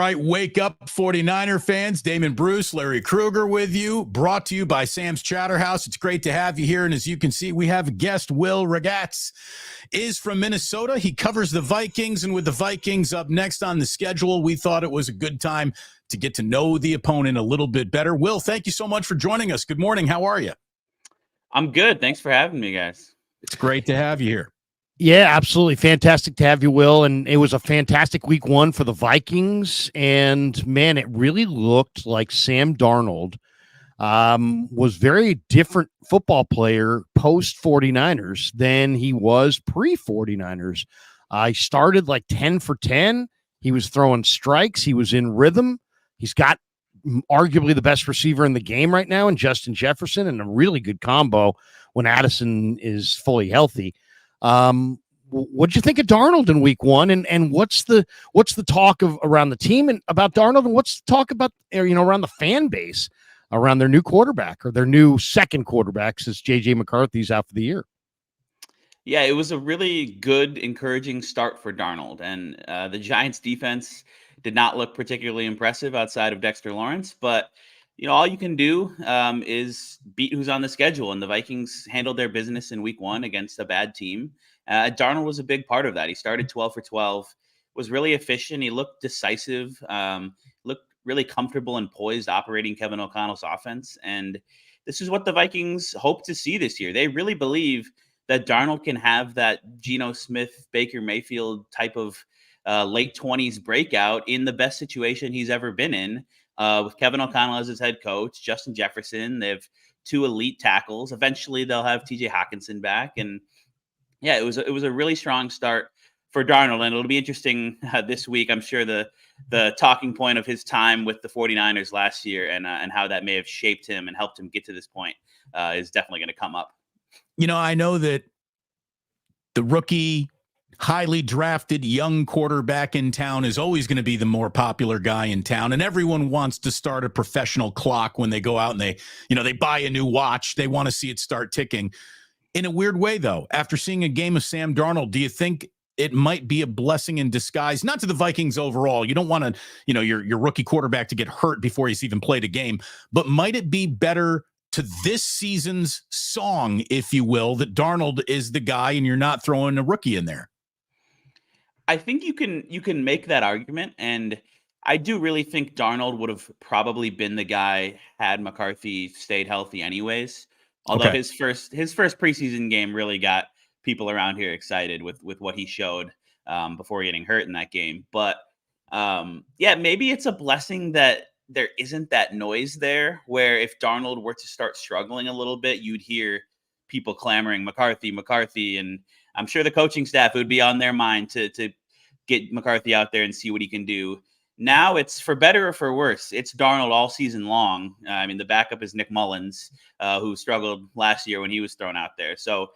right, wake up 49er fans. Damon Bruce, Larry Krueger with you, brought to you by Sam's Chowder House. It's great to have you here, and as you can see, we have a guest. Will Ragatz is from Minnesota. He covers the Vikings, and with the Vikings up next on the schedule, we thought it was a good time to get to know the opponent a little bit better. Will, thank you so much for joining us. Good morning. How are you? I'm good. Thanks for having me, guys. It's great to have you here. Yeah, absolutely. Fantastic to have you, Will. And it was a fantastic week one for the Vikings. And, man, it really looked like Sam Darnold was very different football player post 49ers than he was pre-49ers. He started like 10 for 10. He was throwing strikes. He was in rhythm. He's got arguably the best receiver in the game right now in Justin Jefferson, and a really good combo when Addison is fully healthy. What'd you think of Darnold in week one? And what's the talk of around the team and about Darnold, and what's the talk about, around the fan base around their new quarterback or their new second quarterback since JJ McCarthy's out for the year? Yeah, it was a really good, encouraging start for Darnold, and the Giants defense did not look particularly impressive outside of Dexter Lawrence, but all you can do is beat who's on the schedule, and the Vikings handled their business in week one against a bad team. Darnold was a big part of that. He started 12 for 12, was really efficient. He looked decisive, looked really comfortable and poised operating Kevin O'Connell's offense, and this is what the Vikings hope to see this year. They really believe that Darnold can have that Geno Smith, Baker Mayfield type of late 20s breakout in the best situation he's ever been in. With Kevin O'Connell as his head coach, Justin Jefferson, they have two elite tackles. Eventually, they'll have TJ Hawkinson back, and yeah, it was a really strong start for Darnold, and it'll be interesting this week. I'm sure the talking point of his time with the 49ers last year and how that may have shaped him and helped him get to this point is definitely going to come up. I know that the rookie, highly drafted young quarterback in town is always going to be the more popular guy in town, and everyone wants to start a professional clock when they go out and they buy a new watch. They want to see it start ticking. In a weird way, though, after seeing a game of Sam Darnold, do you think it might be a blessing in disguise? Not to the Vikings overall. You don't want to, your rookie quarterback to get hurt before he's even played a game, but might it be better to this season's song, if you will, that Darnold is the guy and you're not throwing a rookie in there? I think you can make that argument, and I do really think Darnold would have probably been the guy had McCarthy stayed healthy anyways. Although his first preseason game really got people around here excited with what he showed before getting hurt in that game. But maybe it's a blessing that there isn't that noise there, where if Darnold were to start struggling a little bit, you'd hear people clamoring McCarthy, and I'm sure the coaching staff would be on their mind to get McCarthy out there and see what he can do. Now it's for better or for worse. It's Darnold all season long. The backup is Nick Mullins, who struggled last year when he was thrown out there. So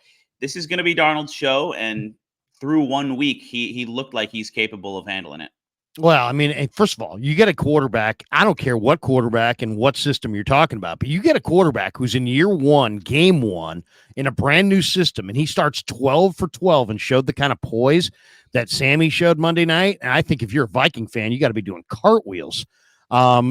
this is going to be Darnold's show, and through 1 week, he looked like he's capable of handling it. Well, first of all, you get a quarterback. I don't care what quarterback and what system you're talking about, but you get a quarterback who's in year one, game one, in a brand new system, and he starts 12 for 12 and showed the kind of poise that Sammy showed Monday night. And I think if you're a Viking fan, you got to be doing cartwheels.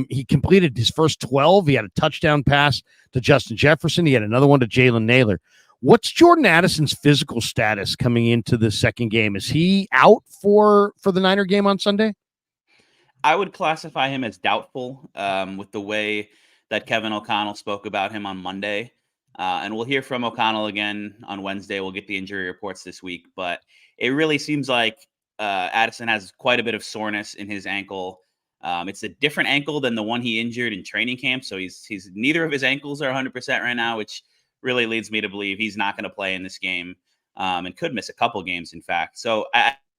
He completed his first 12. He had a touchdown pass to Justin Jefferson. He had another one to Jalen Naylor. What's Jordan Addison's physical status coming into the second game? Is he out for the Niner game on Sunday? I would classify him as doubtful with the way that Kevin O'Connell spoke about him on Monday. And we'll hear from O'Connell again on Wednesday. We'll get the injury reports this week. But it really seems like Addison has quite a bit of soreness in his ankle. It's a different ankle than the one he injured in training camp. So he's neither of his ankles are 100% right now, which really leads me to believe he's not going to play in this game and could miss a couple games, in fact. So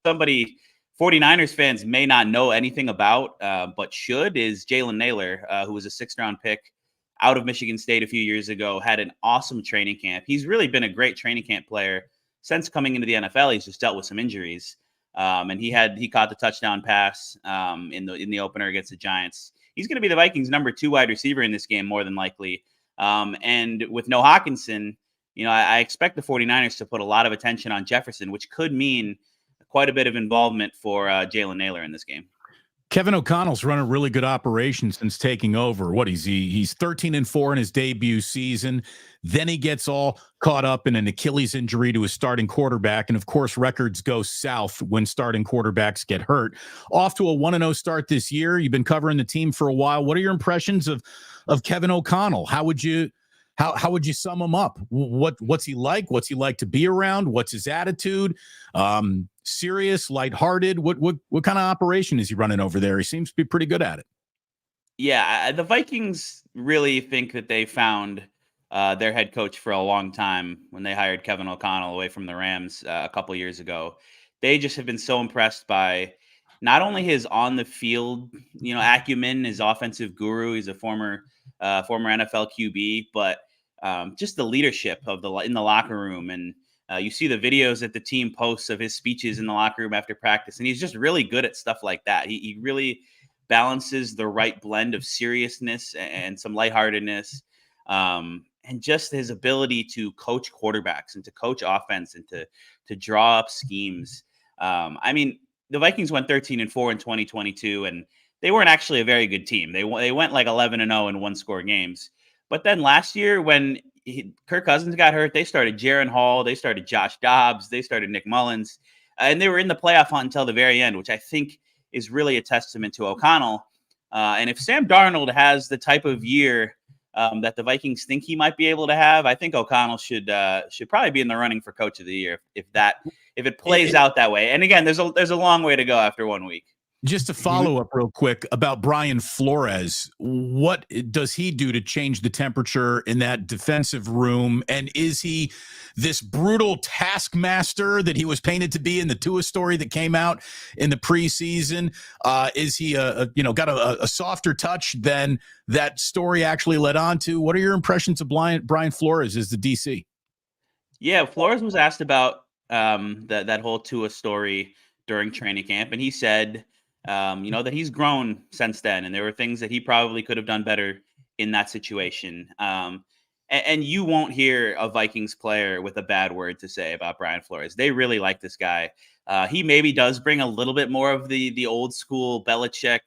somebody 49ers fans may not know anything about, but should, is Jalen Naylor, who was a 6th-round pick out of Michigan State a few years ago, had an awesome training camp. He's really been a great training camp player since coming into the NFL. He's just dealt with some injuries. And he caught the touchdown pass in the opener against the Giants. He's going to be the Vikings' number 2 wide receiver in this game, more than likely. And with no Hawkinson, I expect the 49ers to put a lot of attention on Jefferson, which could mean quite a bit of involvement for Jalen Naylor in this game. Kevin O'Connell's run a really good operation since taking over. What is he? He's 13-4 in his debut season. Then he gets all caught up in an Achilles injury to his starting quarterback. And of course, records go south when starting quarterbacks get hurt. Off to a 1-0 start this year. You've been covering the team for a while. What are your impressions of Kevin O'Connell? How would you sum him up? What's he like? What's he like to be around? What's his attitude? Serious, lighthearted? What kind of operation is he running over there? He seems to be pretty good at it. Yeah, the Vikings really think that they found their head coach for a long time when they hired Kevin O'Connell away from the Rams a couple years ago. They just have been so impressed by not only his on the field, acumen, his offensive guru. He's a former NFL QB, but just the leadership in the locker room. And you see the videos that the team posts of his speeches in the locker room after practice, and he's just really good at stuff like that. He really balances the right blend of seriousness and some lightheartedness, and just his ability to coach quarterbacks and to coach offense and to draw up schemes. I mean, the Vikings went 13-4 in 2022, and they weren't actually a very good team. They went like 11-0 in 1-score games. But then last year, when Kirk Cousins got hurt, they started Jaron Hall, they started Josh Dobbs, they started Nick Mullins, and they were in the playoff hunt until the very end, which I think is really a testament to O'Connell. And if Sam Darnold has the type of year that the Vikings think he might be able to have, I think O'Connell should probably be in the running for Coach of the Year if it plays out that way. And again, there's a long way to go after 1 week. Just to follow up real quick about Brian Flores, what does he do to change the temperature in that defensive room? And is he this brutal taskmaster that he was painted to be in the Tua story that came out in the preseason? Is he got a softer touch than that story actually led on to? What are your impressions of Brian Flores as the DC? Yeah, Flores was asked about that whole Tua story during training camp, and he said that he's grown since then, and there were things that he probably could have done better in that situation. And you won't hear a Vikings player with a bad word to say about Brian Flores. They really like this guy. He maybe does bring a little bit more of the old school Belichick,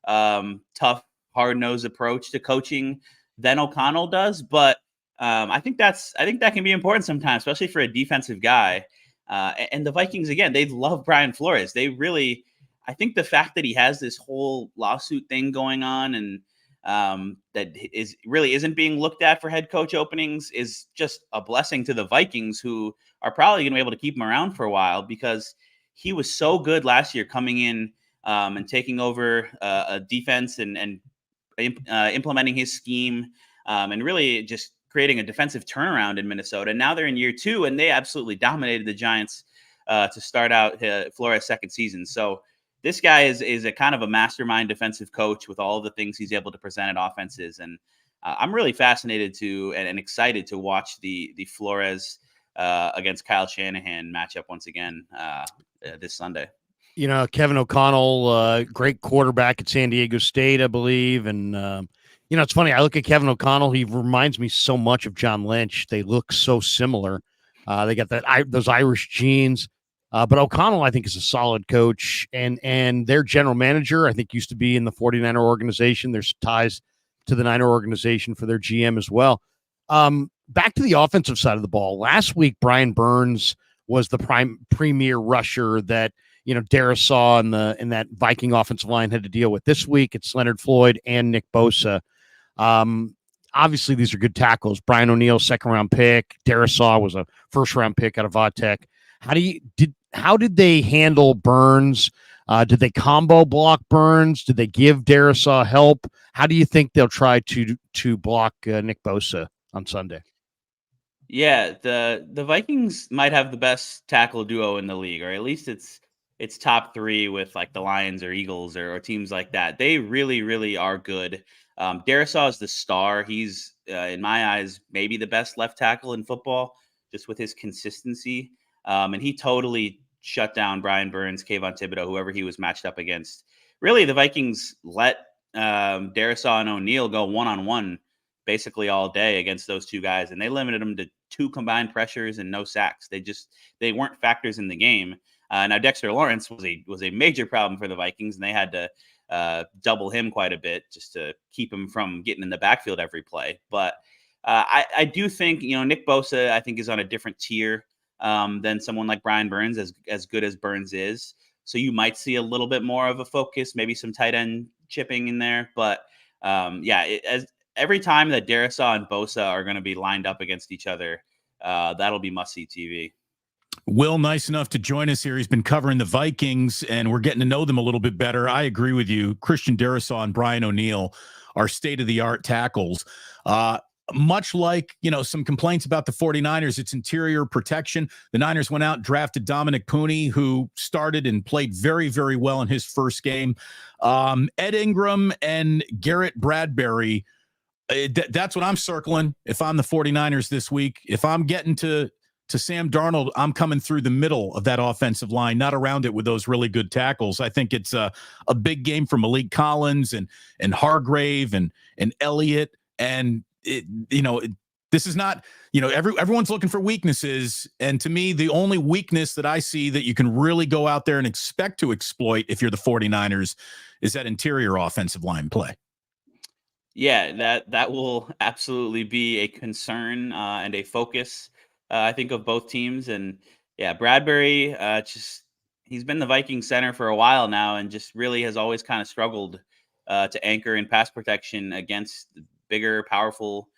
tough, hard-nosed approach to coaching than O'Connell does, but I think that can be important sometimes, especially for a defensive guy. And the Vikings, again, they love Brian Flores. They really, I think the fact that he has this whole lawsuit thing going on and that isn't being looked at for head coach openings is just a blessing to the Vikings, who are probably going to be able to keep him around for a while, because he was so good last year coming in and taking over a defense and implementing his scheme and really just creating a defensive turnaround in Minnesota. And now they're in year 2, and they absolutely dominated the Giants to start out Flores' second season. So this guy is a kind of a mastermind defensive coach with all of the things he's able to present at offenses. And I'm really fascinated and excited to watch the Flores against Kyle Shanahan matchup once again this Sunday. Kevin O'Connell, great quarterback at San Diego State, I believe. And, it's funny. I look at Kevin O'Connell. He reminds me so much of John Lynch. They look so similar. They got those Irish genes. But O'Connell, I think, is a solid coach. And their general manager, I think, used to be in the 49er organization. There's ties to the Niner organization for their GM as well. Back to the offensive side of the ball. Last week, Brian Burns was the premier rusher that Darisaw and that Viking offensive line had to deal with. This week, it's Leonard Floyd and Nick Bosa. Obviously, these are good tackles. Brian O'Neill, second-round pick. Darisaw was a first-round pick out of Vatech. How did they handle Burns? Did they combo block Burns? Did they give Darisaw help? How do you think they'll try to block Nick Bosa on Sunday? Yeah, the Vikings might have the best tackle duo in the league, or at least it's top 3 with like the Lions or Eagles or teams like that. They really, really are good. Darisaw is the star. He's, in my eyes, maybe the best left tackle in football, just with his consistency. And he totally shut down Brian Burns, Kayvon Thibodeau, whoever he was matched up against. Really, the Vikings let Darisaw and O'Neill go one-on-one basically all day against those two guys, and they limited them to 2 combined pressures and no sacks. They weren't factors in the game. Now Dexter Lawrence was a major problem for the Vikings, and they had to double him quite a bit just to keep him from getting in the backfield every play. But I do think, Nick Bosa, I think, is on a different tier than someone like Brian Burns, as good as Burns is. So you might see a little bit more of a focus, maybe some tight end chipping in there. But as every time that Darrisaw and Bosa are going to be lined up against each other, that'll be must-see TV. Will, nice enough to join us here. He's been covering the Vikings, and we're getting to know them a little bit better. I agree with you. Christian Darrisaw and Brian O'Neill are state-of-the-art tackles. Much like, some complaints about the 49ers, it's interior protection. The Niners went out and drafted Dominic Pooney, who started and played very, very well in his first game. Ed Ingram and Garrett Bradbury, that's what I'm circling if I'm the 49ers this week. If I'm getting to Sam Darnold, I'm coming through the middle of that offensive line, not around it with those really good tackles. I think it's a big game for Malik Collins and Hargrave and Elliott. And this is not, everyone's looking for weaknesses. And to me, the only weakness that I see that you can really go out there and expect to exploit if you're the 49ers is that interior offensive line play. Yeah, that will absolutely be a concern and a focus, I think, of both teams. And Bradbury, he's been the Viking center for a while now and just really has always kind of struggled to anchor in pass protection against bigger, powerful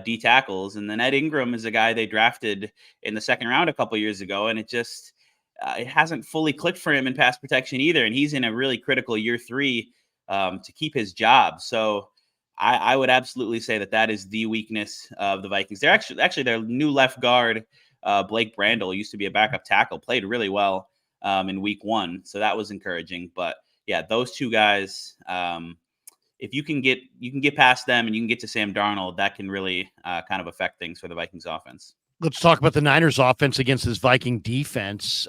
D tackles. And then Ed Ingram is a guy they drafted in the second round a couple years ago, and it hasn't fully clicked for him in pass protection either. And he's in a really critical year 3 to keep his job. So I would absolutely say that is the weakness of the Vikings. They're actually their new left guard, Blake Brandel, used to be a backup tackle, played really well in week 1. So that was encouraging. But those two guys, if you can get past them and you can get to Sam Darnold, that can really kind of affect things for the Vikings offense. Let's talk about the Niners offense against this Viking defense.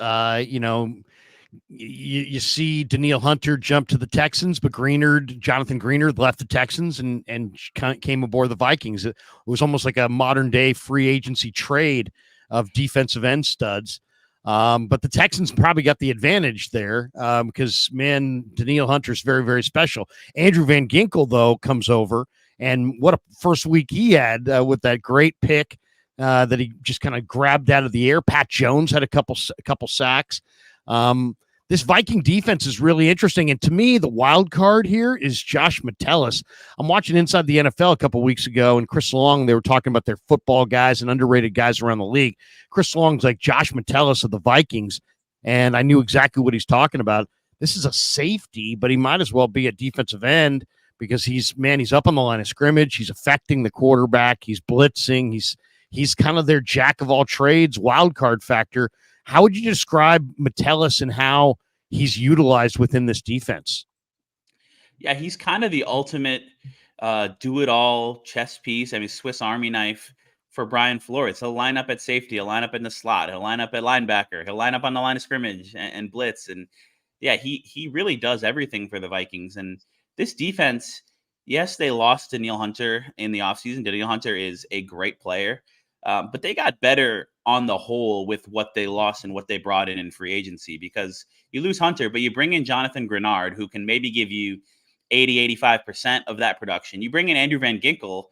You see Danielle Hunter jump to the Texans, but Jonathan Greenard left the Texans and came aboard the Vikings. It was almost like a modern day free agency trade of defensive end studs. But the Texans probably got the advantage there because, Danielle Hunter's very, very special. Andrew Van Ginkel, though, comes over, and what a first week he had with that great pick that he just kind of grabbed out of the air. Pat Jones had a couple sacks. This Viking defense is really interesting. And to me, the wild card here is Josh Metellus. I'm watching Inside the NFL a couple weeks ago, and Chris Long, they were talking about their football guys and underrated guys around the league. Chris Long's like Josh Metellus of the Vikings, and I knew exactly what he's talking about. This is a safety, but he might as well be a defensive end because he's up on the line of scrimmage. He's affecting the quarterback. He's blitzing. He's kind of their jack of all trades, wild card factor. How would you describe Metellus and how he's utilized within this defense? Yeah, he's kind of the ultimate do-it-all chess piece. I mean, Swiss Army knife for Brian Flores. He'll line up at safety. He'll line up in the slot. He'll line up at linebacker. He'll line up on the line of scrimmage and blitz. And he really does everything for the Vikings. And this defense, yes, they lost Danielle Hunter in the offseason. Danielle Hunter is a great player. But they got better on the whole with what they lost and what they brought in free agency, because you lose Hunter, but you bring in Jonathan Greenard, who can maybe give you 85% of that production. You bring in Andrew Van Ginkel,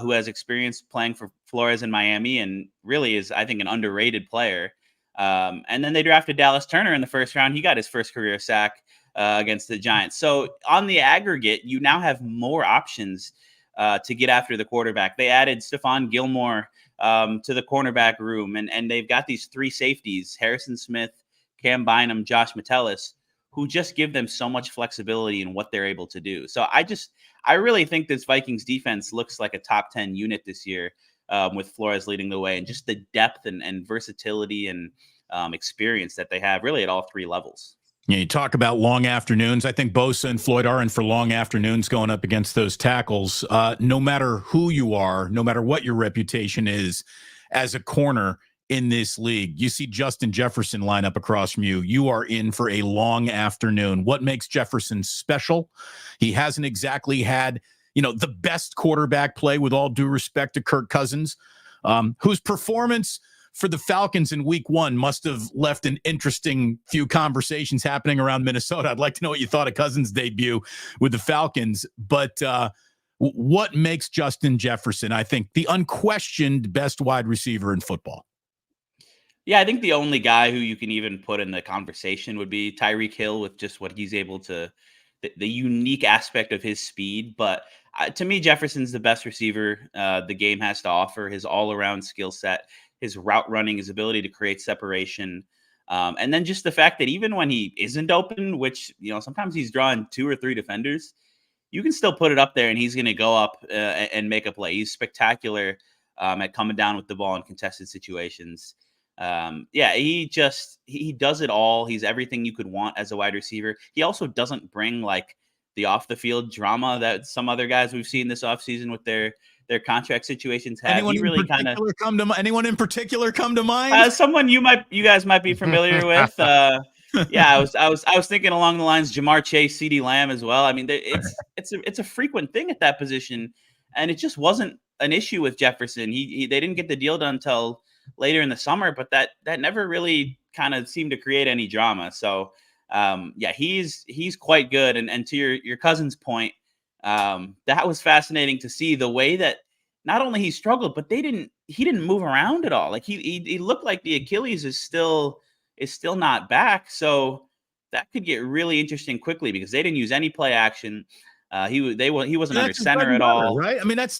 who has experience playing for Flores in Miami and really is, I think, an underrated player. And then they drafted Dallas Turner in the first round. He got his first career sack against the Giants. So on the aggregate, you now have more options to get after the quarterback. They added Stephon Gilmore to the cornerback room, and they've got these 3 safeties, Harrison Smith, Cam Bynum, Josh Metellus, who just give them so much flexibility in what they're able to do. So I really think this Vikings defense looks like a top 10 unit this year, with Flores leading the way, and just the depth and versatility and experience that they have really at all 3 levels. Yeah, you talk about long afternoons. I think Bosa and Floyd are in for long afternoons going up against those tackles. No matter who you are, no matter what your reputation is as a corner in this league, you see Justin Jefferson line up across from you, you are in for a long afternoon. What makes Jefferson special? He hasn't exactly had, the best quarterback play, with all due respect to Kirk Cousins, whose performance for the Falcons in week one must have left an interesting few conversations happening around Minnesota. I'd like to know what you thought of Cousins' debut with the Falcons. But what makes Justin Jefferson, I think, the unquestioned best wide receiver in football? Yeah, I think the only guy who you can even put in the conversation would be Tyreek Hill with just what he's able to, the unique aspect of his speed. But to me, Jefferson's the best receiver the game has to offer. His all-around skill set, his route running, his ability to create separation. And then just the fact that even when he isn't open, which, sometimes he's drawing 2 or 3 defenders, you can still put it up there and he's going to go up and make a play. He's spectacular at coming down with the ball in contested situations. He does it all. He's everything you could want as a wide receiver. He also doesn't bring like the off the field drama that some other guys we've seen this offseason with their contract situations have. Anyone in particular come to mind? Someone you guys might be familiar with. I was thinking along the lines Jamar Chase, CeeDee Lamb as well. I mean, it's a frequent thing at that position, and it just wasn't an issue with Jefferson. They didn't get the deal done until later in the summer, but that never really kind of seemed to create any drama. So he's quite good. And to your cousin's point, that was fascinating to see the way that not only he struggled, but he didn't move around at all. Like he looked like the Achilles is still not back. So that could get really interesting quickly because they didn't use any play action. He wasn't under center at all. Right? I mean, that's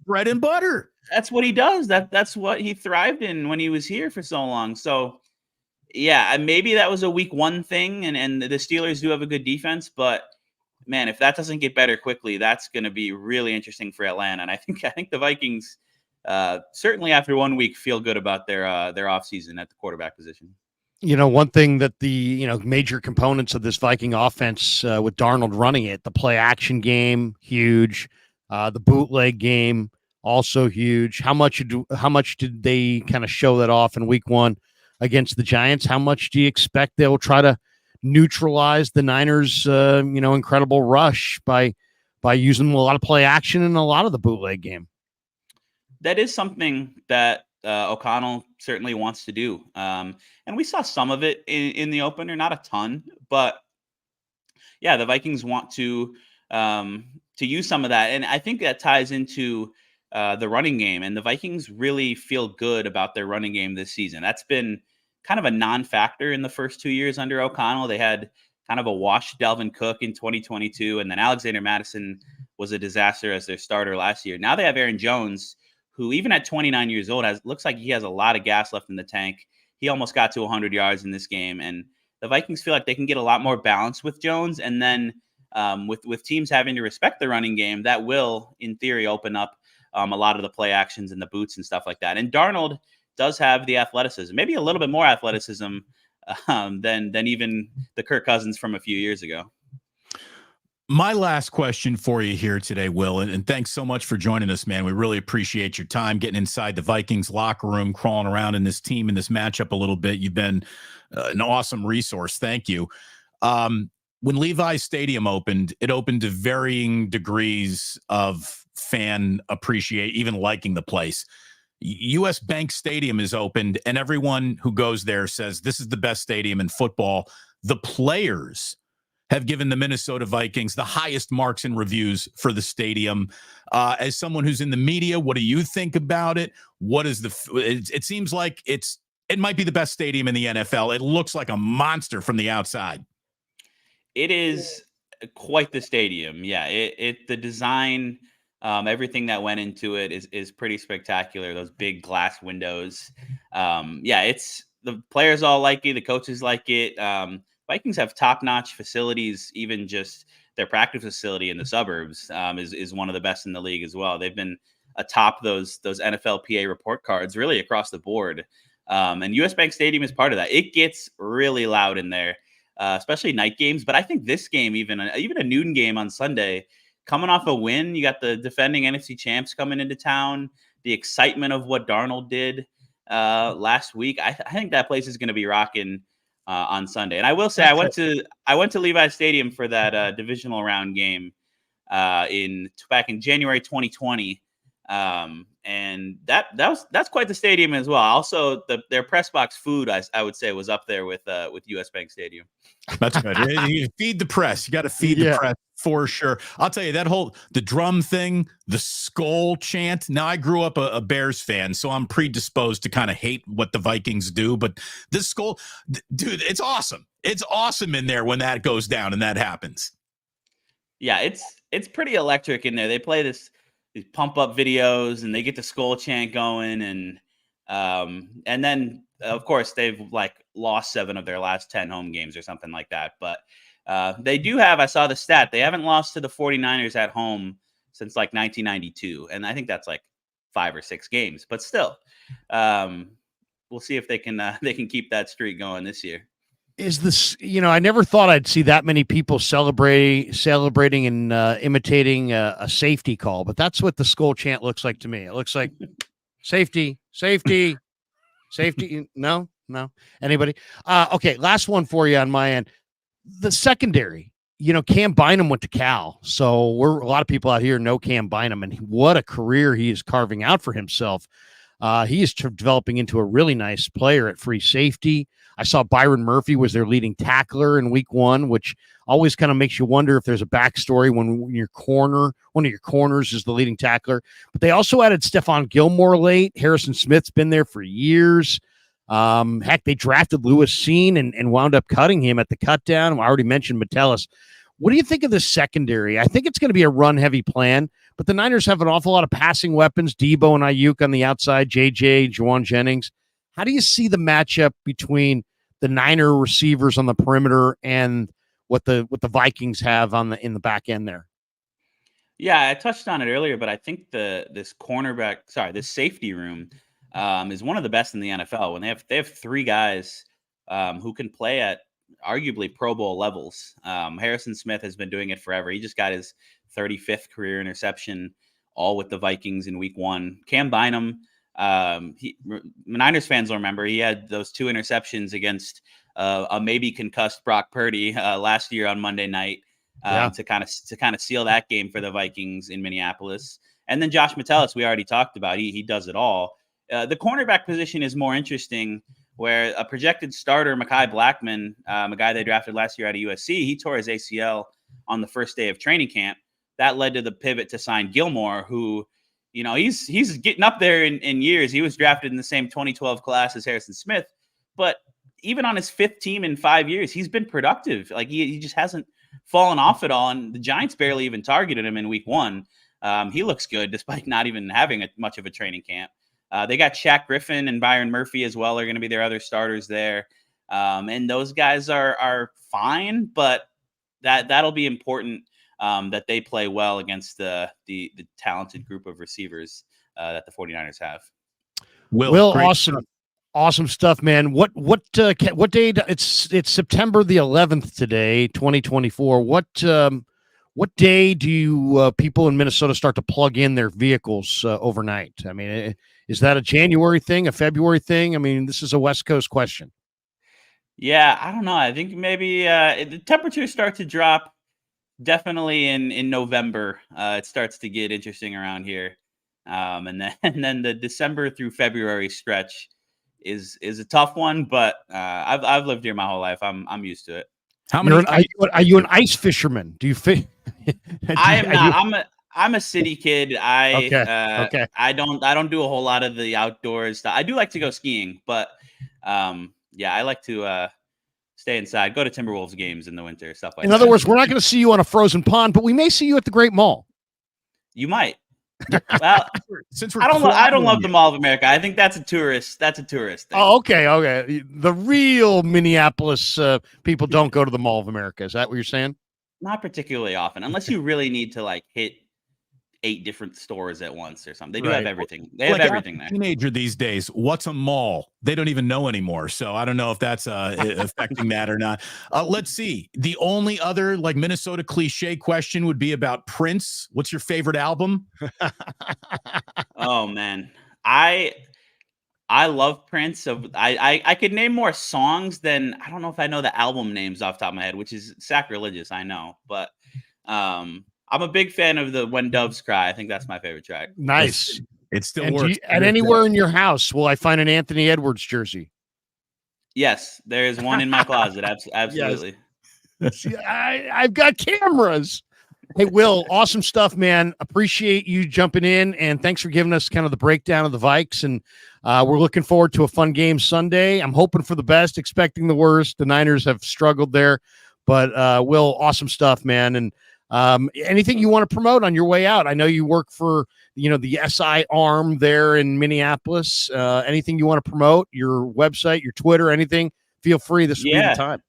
bread and butter. That's what he does. That's what he thrived in when he was here for so long. So yeah, maybe that was a week one thing, and the Steelers do have a good defense, but man, if that doesn't get better quickly, that's going to be really interesting for Atlanta. And I think the Vikings certainly after 1 week feel good about their offseason at the quarterback position. One thing that the major components of this Viking offense with Darnold running it, the play action game, huge, the bootleg game, also huge. How much did they kind of show that off in week one against the Giants? How much do you expect they'll try to neutralize the Niners' incredible rush by using a lot of play action and a lot of the bootleg game? That is something that O'Connell certainly wants to do. And we saw some of it in the opener, not a ton, but yeah, the Vikings want to use some of that. And I think that ties into the running game, and the Vikings really feel good about their running game this season. That's been kind of a non-factor in the first 2 years under O'Connell. They had kind of a washed Dalvin Cook in 2022, and then Alexander Mattison was a disaster as their starter last year. Now they have Aaron Jones, who even at 29 years old looks like he has a lot of gas left in the tank. He almost got to 100 yards in this game, and the Vikings feel like they can get a lot more balance with Jones. And then with teams having to respect the running game, that will, in theory, open up a lot of the play actions and the boots and stuff like that. And Darnold does have the athleticism, maybe a little bit more athleticism than even the Kirk Cousins from a few years ago. My last question for you here today, Will, and thanks so much for joining us, man. We really appreciate your time getting inside the Vikings locker room, crawling around in this team, in this matchup a little bit. You've been an awesome resource. Thank you. When Levi's Stadium opened, it opened to varying degrees of fan appreciate, even liking the place. US Bank Stadium is opened, and everyone who goes there says this is the best stadium in football. The players have given the Minnesota Vikings the highest marks and reviews for the stadium. As someone who's in the media, what do you think about it? What is it seems like it might be the best stadium in the NFL. It looks like a monster from the outside. It is quite the stadium. Yeah, the design, everything that went into it is pretty spectacular. Those big glass windows. It's the players all like it. The coaches like it. Vikings have top-notch facilities. Even just their practice facility in the suburbs is one of the best in the league as well. They've been atop those NFLPA report cards really across the board. And US Bank Stadium is part of that. It gets really loud in there, especially night games. But I think this game, even a noon game on Sunday, coming off a win, you got the defending NFC champs coming into town, the excitement of what Darnold did last week. I think that place is going to be rocking on Sunday. And I will say, I went to Levi's Stadium for that divisional round game back in January 2020. And that's quite the stadium as well. Also, their press box food, I would say, was up there with US Bank Stadium. That's good. You feed the press. You got to feed the press for sure. I'll tell you the drum thing, the skull chant. Now, I grew up a Bears fan, so I'm predisposed to kind of hate what the Vikings do. But this skull, dude, it's awesome. It's awesome in there when that goes down and that happens. Yeah, it's pretty electric in there. They play these pump up videos and they get the skull chant going, and then of course they've like lost 7 of their last 10 home games or something like that. But they do have, I saw the stat, they haven't lost to the 49ers at home since like 1992, and I think that's like 5 or 6 games. But still, we'll see if they can keep that streak going this year. Is this, I never thought I'd see that many people celebrating and imitating a safety call, but that's what the skull chant looks like to me. It looks like safety. No. Anybody? Okay. Last one for you on my end. The secondary, Cam Bynum went to Cal. So a lot of people out here know Cam Bynum, and what a career he is carving out for himself. He is developing into a really nice player at free safety. I saw Byron Murphy was their leading tackler in week 1, which always kind of makes you wonder if there's a backstory when one of your corners is the leading tackler. But they also added Stephon Gilmore late. Harrison Smith's been there for years. Heck, they drafted Lewis Seen and wound up cutting him at the cut down. I already mentioned Metellus. What do you think of this secondary? I think it's going to be a run-heavy plan, but the Niners have an awful lot of passing weapons, Debo and Ayuk on the outside, JJ, Juwan Jennings. How do you see the matchup between the Niner receivers on the perimeter and what the Vikings have in the back end there? Yeah, I touched on it earlier, but I think this safety room is one of the best in the NFL. When they have 3 guys who can play at arguably Pro Bowl levels. Harrison Smith has been doing it forever. He just got his 35th career interception, all with the Vikings in week 1. Cam Bynum, Niners fans will remember he had those 2 interceptions against a maybe concussed Brock Purdy last year on Monday night to kind of seal that game for the Vikings in Minneapolis. And then Josh Metellus, we already talked about. He does it all. The cornerback position is more interesting, where a projected starter, Mekhi Blackman, a guy they drafted last year out of USC, he tore his ACL on the first day of training camp. That led to the pivot to sign Gilmore, who, he's getting up there in years. He was drafted in the same 2012 class as Harrison Smith, but even on his 5th team in 5 years, he's been productive. Like he just hasn't fallen off at all. And the Giants barely even targeted him in week 1. He looks good despite not even having much of a training camp. They got Shaq Griffin and Byron Murphy as well are going to be their other starters there. And those guys are fine, but that'll be important that they play well against the talented group of receivers that the 49ers have. Will, awesome stuff, man. What day? It's September the 11th today, 2024. What day do you people in Minnesota start to plug in their vehicles overnight? I mean, is that a January thing, a February thing? I mean, this is a West Coast question. Yeah, I don't know. I think maybe the temperatures start to drop definitely in November. It starts to get interesting around here. And then the December through February stretch is a tough one, but I've lived here my whole life. I'm used to it. Are you an ice fisherman? Do you fish? I am not. I'm a city kid. Okay. I don't do a whole lot of the outdoors stuff. I do like to go skiing, but I like to stay inside, go to Timberwolves games in the winter, stuff like that. In other words, we're not going to see you on a frozen pond, but we may see you at the Great Mall. You might. Well, I don't love the Mall of America. I think that's a tourist thing. Oh, okay. The real Minneapolis people don't go to the Mall of America. Is that what you're saying? Not particularly often, unless you really need to like hit 8 different stores at once or something. They do have everything. They have everything there. Teenager these days, what's a mall? They don't even know anymore. So I don't know if that's affecting that or not. Let's see. The only other like Minnesota cliche question would be about Prince. What's your favorite album? Oh man, I love Prince. So I could name more songs than, I don't know if I know the album names off the top of my head, which is sacrilegious, I know, but I'm a big fan of the When Doves Cry. I think that's my favorite track. Nice. It still And works. and anywhere in your house, will I find an Anthony Edwards jersey? Yes, there is one in my closet. Absolutely. See, I've got cameras. Hey, Will, awesome stuff, man. Appreciate you jumping in, and thanks for giving us kind of the breakdown of the Vikes. And we're looking forward to a fun game Sunday. I'm hoping for the best, expecting the worst. The Niners have struggled there, but Will, awesome stuff, man. And anything you want to promote on your way out? I know you work for the SI arm there in Minneapolis. Anything you want to promote? Your website, your Twitter, anything? Feel free. This will be the time.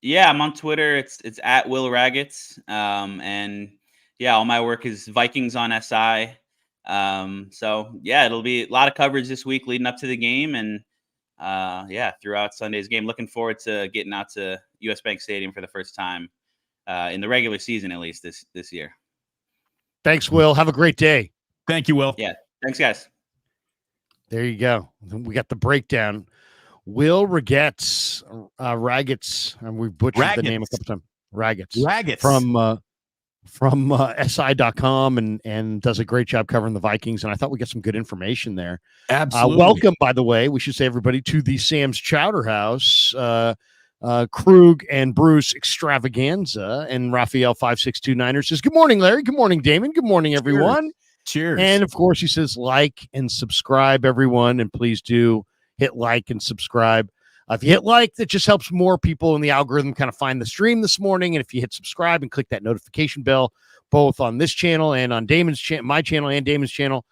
Yeah, I'm on Twitter. It's at Will Ragatz. And yeah, all my work is Vikings on SI. So yeah, it'll be a lot of coverage this week leading up to the game, and throughout Sunday's game. Looking forward to getting out to US Bank Stadium for the first time in the regular season, at least this year. Thanks, Will. Have a great day. Thank you, Will. Yeah, thanks, guys. There you go. We got the breakdown. Will Ragatz, and we butchered the name a couple times. Ragatz from SI.com and does a great job covering the Vikings. And I thought we got some good information there. Absolutely. Welcome, by the way, we should say everybody to the Sam's Chowder House, Krug and Bruce Extravaganza, and Raphael 5629er says, good morning, Larry. Good morning, Damon. Good morning, everyone. Cheers. And of course, he says, like and subscribe, everyone. And please do hit like and subscribe. If you hit like, that just helps more people in the algorithm kind of find the stream this morning. And if you hit subscribe and click that notification bell, both on this channel and on my channel and Damon's channel,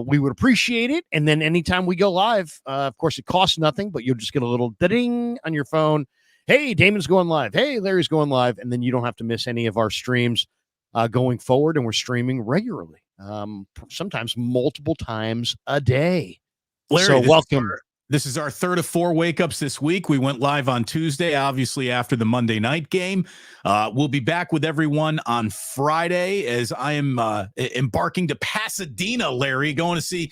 we would appreciate it. And then anytime we go live, of course, it costs nothing, but you'll just get a little ding on your phone. Hey, Damon's going live. Hey, Larry's going live. And then you don't have to miss any of our streams going forward. And we're streaming regularly, sometimes multiple times a day. Larry, so welcome. This is our third of 4 wake-ups this week. We went live on Tuesday, obviously after the Monday night game. We'll be back with everyone on Friday as I am embarking to Pasadena, Larry, going to see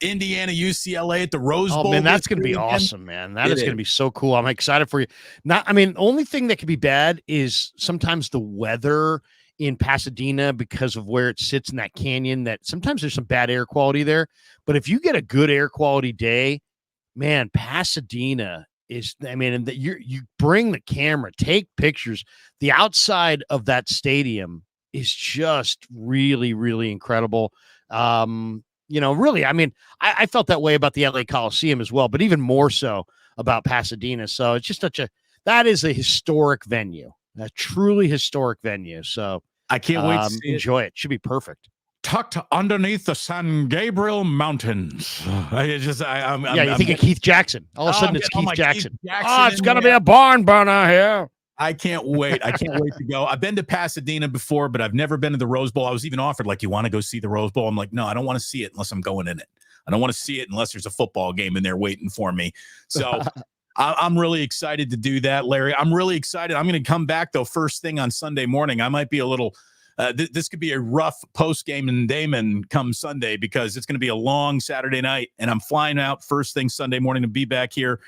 Indiana UCLA at the Rose Bowl. Oh, man, that's going to be awesome, man. That is going to be so cool. I'm excited for you. The only thing that could be bad is sometimes the weather in Pasadena, because of where it sits in that canyon, that sometimes there's some bad air quality there. But if you get a good air quality day, man, Pasadena is, and you bring the camera, take pictures. The outside of that stadium is just really, really incredible. Really, I felt that way about the LA Coliseum as well, but even more so about Pasadena. So it's just that is a historic venue, a truly historic venue. So I can't wait to enjoy it. Should be perfect. Tucked underneath the San Gabriel Mountains. You think of Keith Jackson. All of a sudden, it's Keith Jackson. Oh, it's going to be a barn burner here. I can't wait. I can't wait to go. I've been to Pasadena before, but I've never been to the Rose Bowl. I was even offered, you want to go see the Rose Bowl? I'm like, no, I don't want to see it unless I'm going in it. I don't want to see it unless there's a football game in there waiting for me. So I'm really excited to do that, Larry. I'm really excited. I'm going to come back, though, first thing on Sunday morning. I might be a little this could be a rough post game in Damon come Sunday, because it's going to be a long Saturday night, and I'm flying out first thing Sunday morning to be back here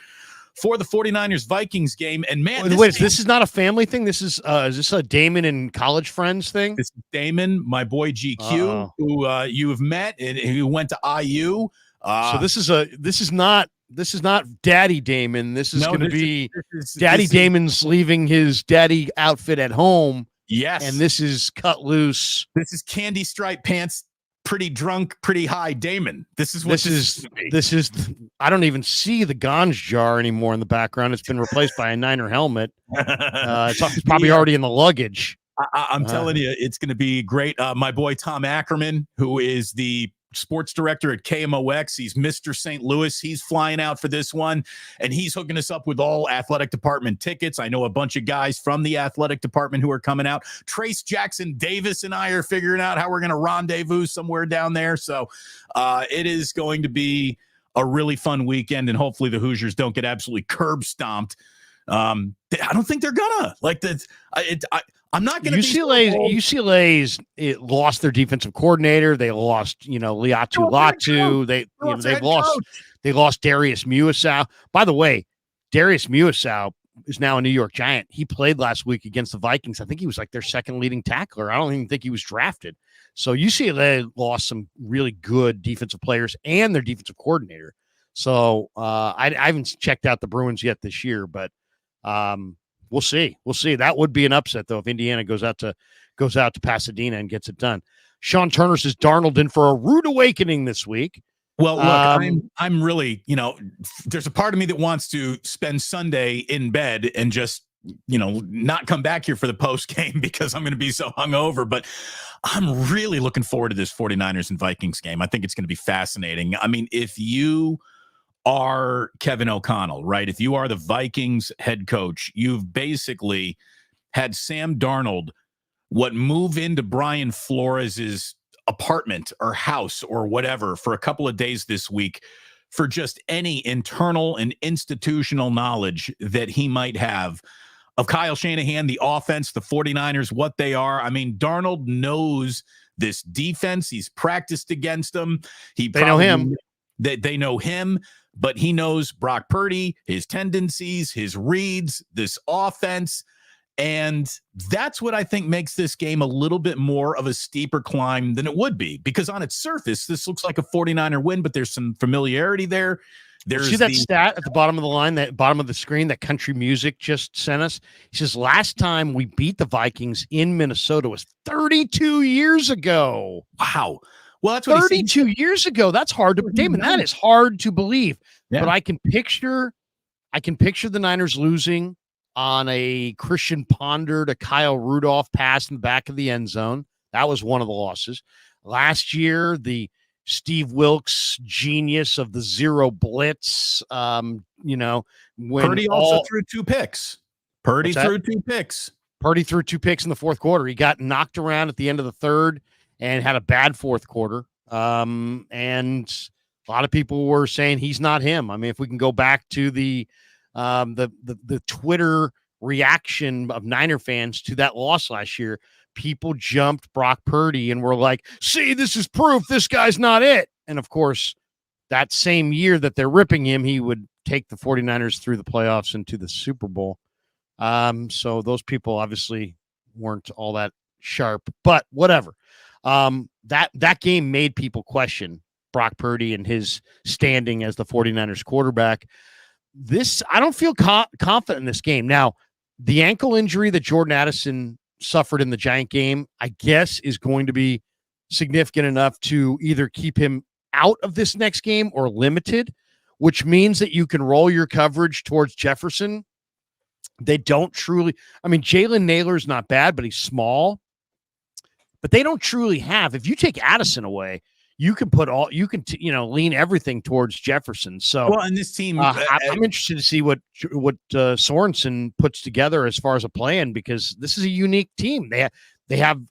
for the 49ers Vikings game. And man, this is not a family thing. This is this a Damon and college friends thing? This is Damon, my boy GQ, who you have met and who went to IU. So this is not Daddy Damon. This is going to be Daddy Damon's leaving his daddy outfit at home. Yes. And this is cut loose. This is candy stripe pants, pretty drunk, pretty high Damon. This is I don't even see the Gons jar anymore in the background. It's been replaced by a Niner helmet. It's probably already in the luggage. I'm telling you, it's going to be great. My boy Tom Ackerman, who is the sports director at KMOX, he's Mr. St. Louis. He's flying out for this one, and he's hooking us up with all athletic department tickets. I know a bunch of guys from the athletic department who are coming out. Trace Jackson Davis and I are figuring out how we're going to rendezvous somewhere down there. So it is going to be a really fun weekend, and hopefully the Hoosiers don't get absolutely curb stomped. I don't think they're gonna I'm not going to. UCLA's lost their defensive coordinator. They lost, Liatu Latu. They lost Darius Muasau. By the way, Darius Muasau is now a New York Giant. He played last week against the Vikings. I think he was like their second leading tackler. I don't even think he was drafted. So UCLA lost some really good defensive players and their defensive coordinator. So I haven't checked out the Bruins yet this year, but we'll see. We'll see. That would be an upset though if Indiana goes out to Pasadena and gets it done. Sean Turner says Darnold in for a rude awakening this week. Well, look, I'm really, there's a part of me that wants to spend Sunday in bed and just, not come back here for the post game because I'm going to be so hungover. But I'm really looking forward to this 49ers and Vikings game. I think it's going to be fascinating. I mean, if you are Kevin O'Connell, right? If you are the Vikings head coach, you've basically had Sam Darnold move into Brian Flores' apartment or house or whatever for a couple of days this week for just any internal and institutional knowledge that he might have of Kyle Shanahan, the offense, the 49ers, what they are. I mean, Darnold knows this defense. He's practiced against them. They know him. They know him, but he knows Brock Purdy, his tendencies, his reads, this offense. And that's what I think makes this game a little bit more of a steeper climb than it would be, because on its surface, this looks like a 49er win, but there's some familiarity there. See that stat at the bottom of the line, that bottom of the screen, that country music just sent us? He says, last time we beat the Vikings in Minnesota was 32 years ago. Wow. Well, that's what 32 years ago. That's hard to, Damon, that is hard to believe. Yeah. But I can picture the Niners losing on a Christian Ponder to Kyle Rudolph pass in the back of the end zone. That was one of the losses. Last year, the Steve Wilkes genius of the zero blitz, when Purdy also threw two picks. Purdy threw two picks in the fourth quarter. He got knocked around at the end of the third and had a bad fourth quarter. And a lot of people were saying he's not him. I mean, if we can go back to the Twitter reaction of Niner fans to that loss last year, people jumped Brock Purdy and were like, see, this is proof this guy's not it. And of course, that same year that they're ripping him, he would take the 49ers through the playoffs and to the Super Bowl. So those people obviously weren't all that sharp, but whatever. That game made people question Brock Purdy and his standing as the 49ers quarterback. I don't feel confident in this game. Now, the ankle injury that Jordan Addison suffered in the Giant game, I guess, is going to be significant enough to either keep him out of this next game or limited, which means that you can roll your coverage towards Jefferson. They don't truly, Jalen Naylor's not bad, but he's small. But they don't truly have, if you take Addison away, you can lean everything towards Jefferson. So, well, and this team, I'm interested to see what Sorensen puts together as far as a plan, because this is a unique team. They have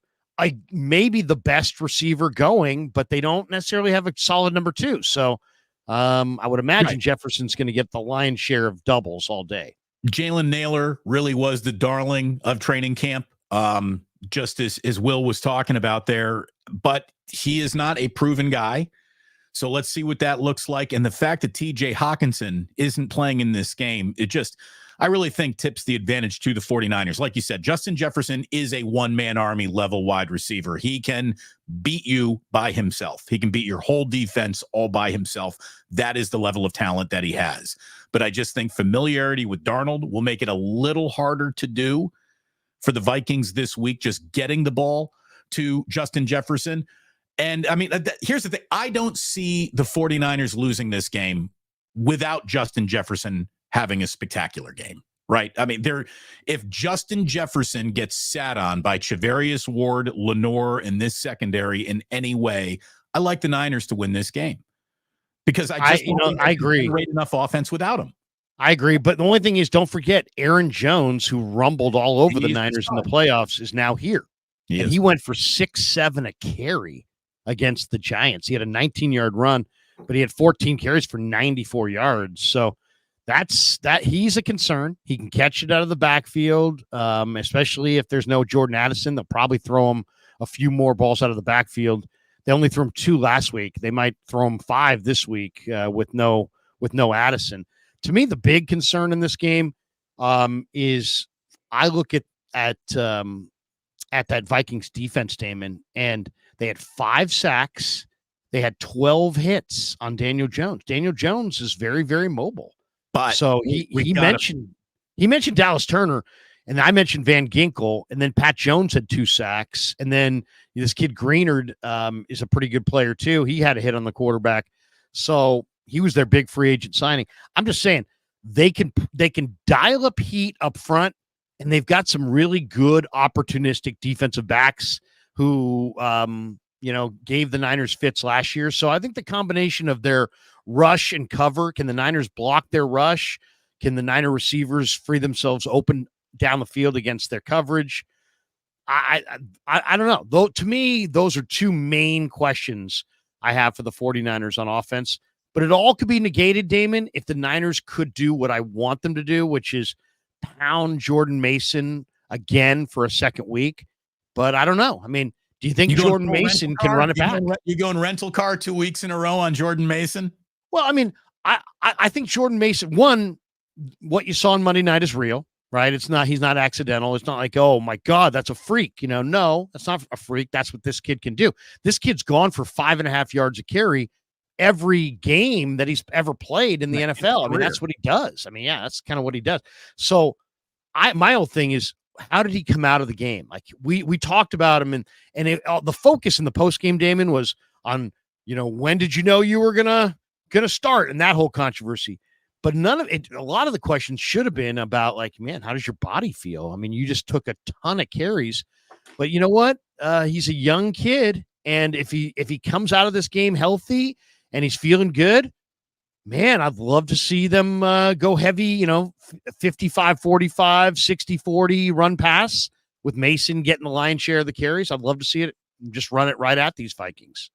maybe the best receiver going, but they don't necessarily have a solid number two. So, I would imagine Jefferson's going to get the lion's share of doubles all day. Jalen Naylor really was the darling of training camp. Just as Will was talking about there, but he is not a proven guy. So let's see what that looks like. And the fact that TJ Hawkinson isn't playing in this game, I really think tips the advantage to the 49ers. Like you said, Justin Jefferson is a one-man army level wide receiver. He can beat you by himself. He can beat your whole defense all by himself. That is the level of talent that he has. But I just think familiarity with Darnold will make it a little harder to do for the Vikings this week, just getting the ball to Justin Jefferson. And here's the thing. I don't see the 49ers losing this game without Justin Jefferson having a spectacular game, right? If Justin Jefferson gets sat on by Charvarius Ward, Lenore, and this secondary in any way, I like the Niners to win this game, because I agree. Great enough offense without him. I agree, but the only thing is, don't forget Aaron Jones, who rumbled all over the Niners in the playoffs, is now here. He went for 6-7 a carry against the Giants. He had a 19-yard run, but he had 14 carries for 94 yards. So he's a concern. He can catch it out of the backfield, especially if there's no Jordan Addison. They'll probably throw him a few more balls out of the backfield. They only threw him 2 last week. They might throw him 5 this week with no Addison. To me, the big concern in this game is I look at that Vikings defense, Damon, and they had 5 sacks. They had 12 hits on Daniel Jones. Daniel Jones is very, very mobile. But so he mentioned Dallas Turner, and I mentioned Van Ginkel, and then Pat Jones had 2 sacks, and then this kid Greenard is a pretty good player too. He had a hit on the quarterback, so he was their big free agent signing. I'm just saying they can dial up heat up front, and they've got some really good opportunistic defensive backs who gave the Niners fits last year. So I think the combination of their rush and cover, can the Niners block their rush? Can the Niner receivers free themselves open down the field against their coverage? I don't know. Though, to me, those are 2 main questions I have for the 49ers on offense. But it all could be negated, Damon, if the Niners could do what I want them to do, which is pound Jordan Mason again for a second week. But I don't know. I mean, do you think Jordan Mason can run it back? You going rental car 2 weeks in a row on Jordan Mason? Well, I mean, I think Jordan Mason, one, what you saw on Monday night is real, right? He's not accidental. It's not like, oh my God, that's a freak. No, that's not a freak. That's what this kid can do. This kid's gone for 5.5 yards a carry every game that he's ever played in the NFL. I mean, that's what he does. I mean, yeah, that's kind of what he does. So my whole thing is, how did he come out of the game? Like we talked about him, and the focus in the post game, Damon, was on, when did you know you were gonna start, and that whole controversy. But none of it. A lot of the questions should have been about, like, man, how does your body feel? I mean, you just took a ton of carries, but you know what? He's a young kid, and if he comes out of this game healthy and he's feeling good, man, I'd love to see them go heavy, 55-45, 60-40 run pass with Mason getting the lion's share of the carries. I'd love to see it, just run it right at these Vikings.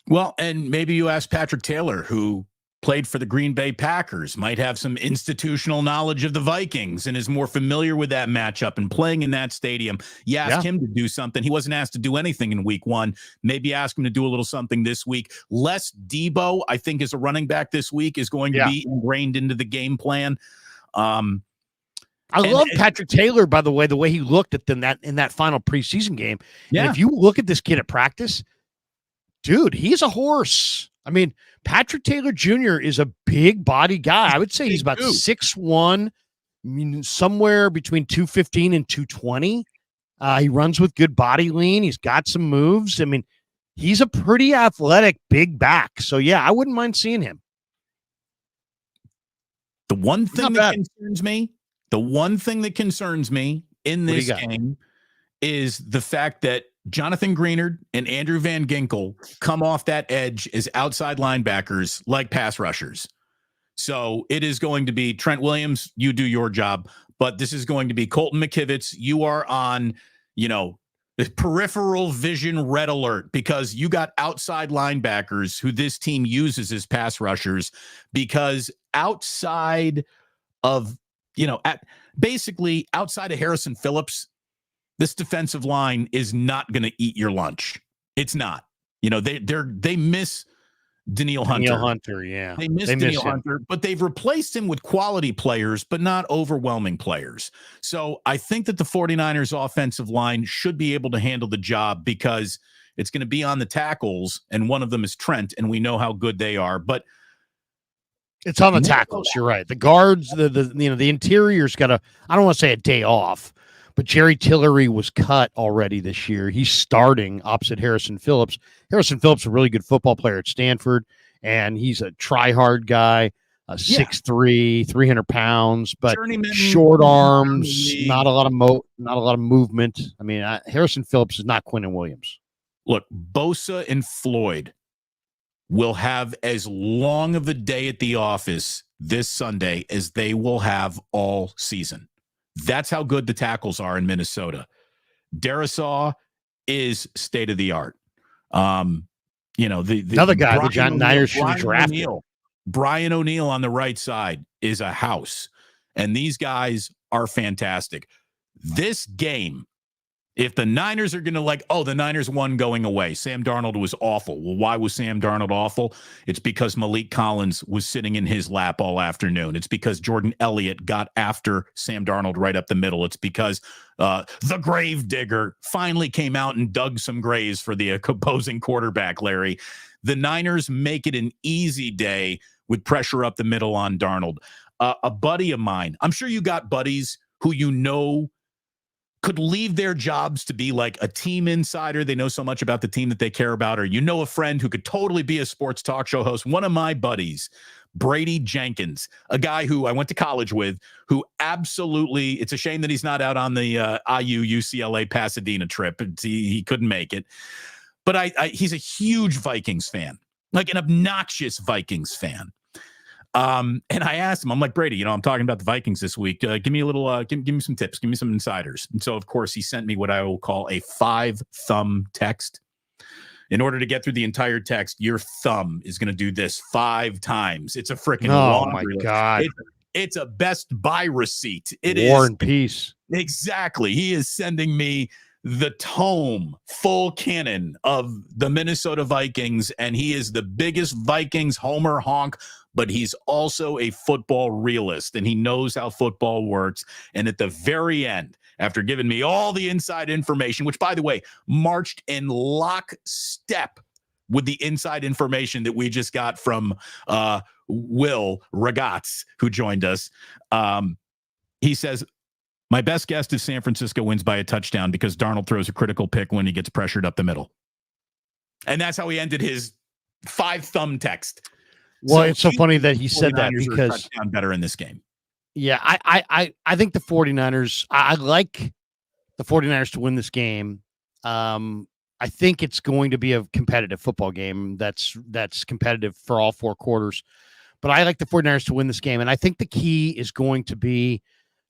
Well, and maybe you ask Patrick Taylor, who played for the Green Bay Packers, might have some institutional knowledge of the Vikings and is more familiar with that matchup and playing in that stadium. You ask him to do something. He wasn't asked to do anything in week 1. Maybe ask him to do a little something this week. Les Debo, I think, as a running back this week is going to be ingrained into the game plan. I love Patrick Taylor, by the way he looked at them in that final preseason game. Yeah. And if you look at this kid at practice, dude, he's a horse. I mean, Patrick Taylor Jr. is a big body guy. I would say he's about 6'1", somewhere between 215 and 220. He runs with good body lean. He's got some moves. I mean, he's a pretty athletic big back. So, yeah, I wouldn't mind seeing him. The one thing that concerns me in this game is the fact that Jonathan Greenard and Andrew Van Ginkel come off that edge as outside linebackers like pass rushers. So it is going to be Trent Williams, you do your job, but this is going to be Colton McKivitz. You are on, the peripheral vision red alert, because you got outside linebackers who this team uses as pass rushers, because outside of, basically outside of Harrison Phillips, this defensive line is not going to eat your lunch. It's not. They miss Danielle Hunter. Yeah. They miss Danielle Hunter, but they've replaced him with quality players, but not overwhelming players. So I think that the 49ers offensive line should be able to handle the job, because it's going to be on the tackles, and one of them is Trent, and we know how good they are. But it's on the tackles. You're right. The guards, the interior's got I don't want to say a day off, but Jerry Tillery was cut already this year. He's starting opposite Harrison Phillips. Harrison Phillips is a really good football player at Stanford, and he's a try-hard guy, 6'3", 300 pounds, but short arms, not a lot of movement. I mean, Harrison Phillips is not Quinnen Williams. Look, Bosa and Floyd will have as long of a day at the office this Sunday as they will have all season. That's how good the tackles are in Minnesota. Darisaw is state of the art. The another guy, the John Niners should have drafted. Brian O'Neill on the right side is a house, and these guys are fantastic. This game If the Niners are going to the Niners won going away. Sam Darnold was awful. Well, why was Sam Darnold awful? It's because Malik Collins was sitting in his lap all afternoon. It's because Jordan Elliott got after Sam Darnold right up the middle. It's because the grave digger finally came out and dug some graves for the opposing quarterback, Larry. The Niners make it an easy day with pressure up the middle on Darnold. A buddy of mine, I'm sure you got buddies who could leave their jobs to be like a team insider. They know so much about the team that they care about, or a friend who could totally be a sports talk show host. One of my buddies, Brady Jenkins, a guy who I went to college with, who absolutely, it's a shame that he's not out on the IU UCLA Pasadena trip. He couldn't make it. But he's a huge Vikings fan, like an obnoxious Vikings fan. And I asked him, I'm like, Brady, I'm talking about the Vikings this week. Give me a little, give me some tips. Give me some insiders. And so, of course, he sent me what I will call a 5-thumb text. In order to get through the entire text, your thumb is going to do this 5 times. It's a freaking my God. It's a Best Buy receipt. War and Peace. Exactly. He is sending me the tome, full canon of the Minnesota Vikings, and he is the biggest Vikings homer honk, but he's also a football realist, and he knows how football works. And at the very end, after giving me all the inside information, which, by the way, marched in lockstep with the inside information that we just got from Will Ragatz, who joined us, he says, my best guess is San Francisco wins by a touchdown because Darnold throws a critical pick when he gets pressured up the middle. And that's how he ended his 5-thumb text. Well, it's so funny that he said that because touchdown better in this game. Yeah, I think the 49ers, I like the 49ers to win this game. I think it's going to be a competitive football game that's competitive for all 4 quarters. But I like the 49ers to win this game. And I think the key is going to be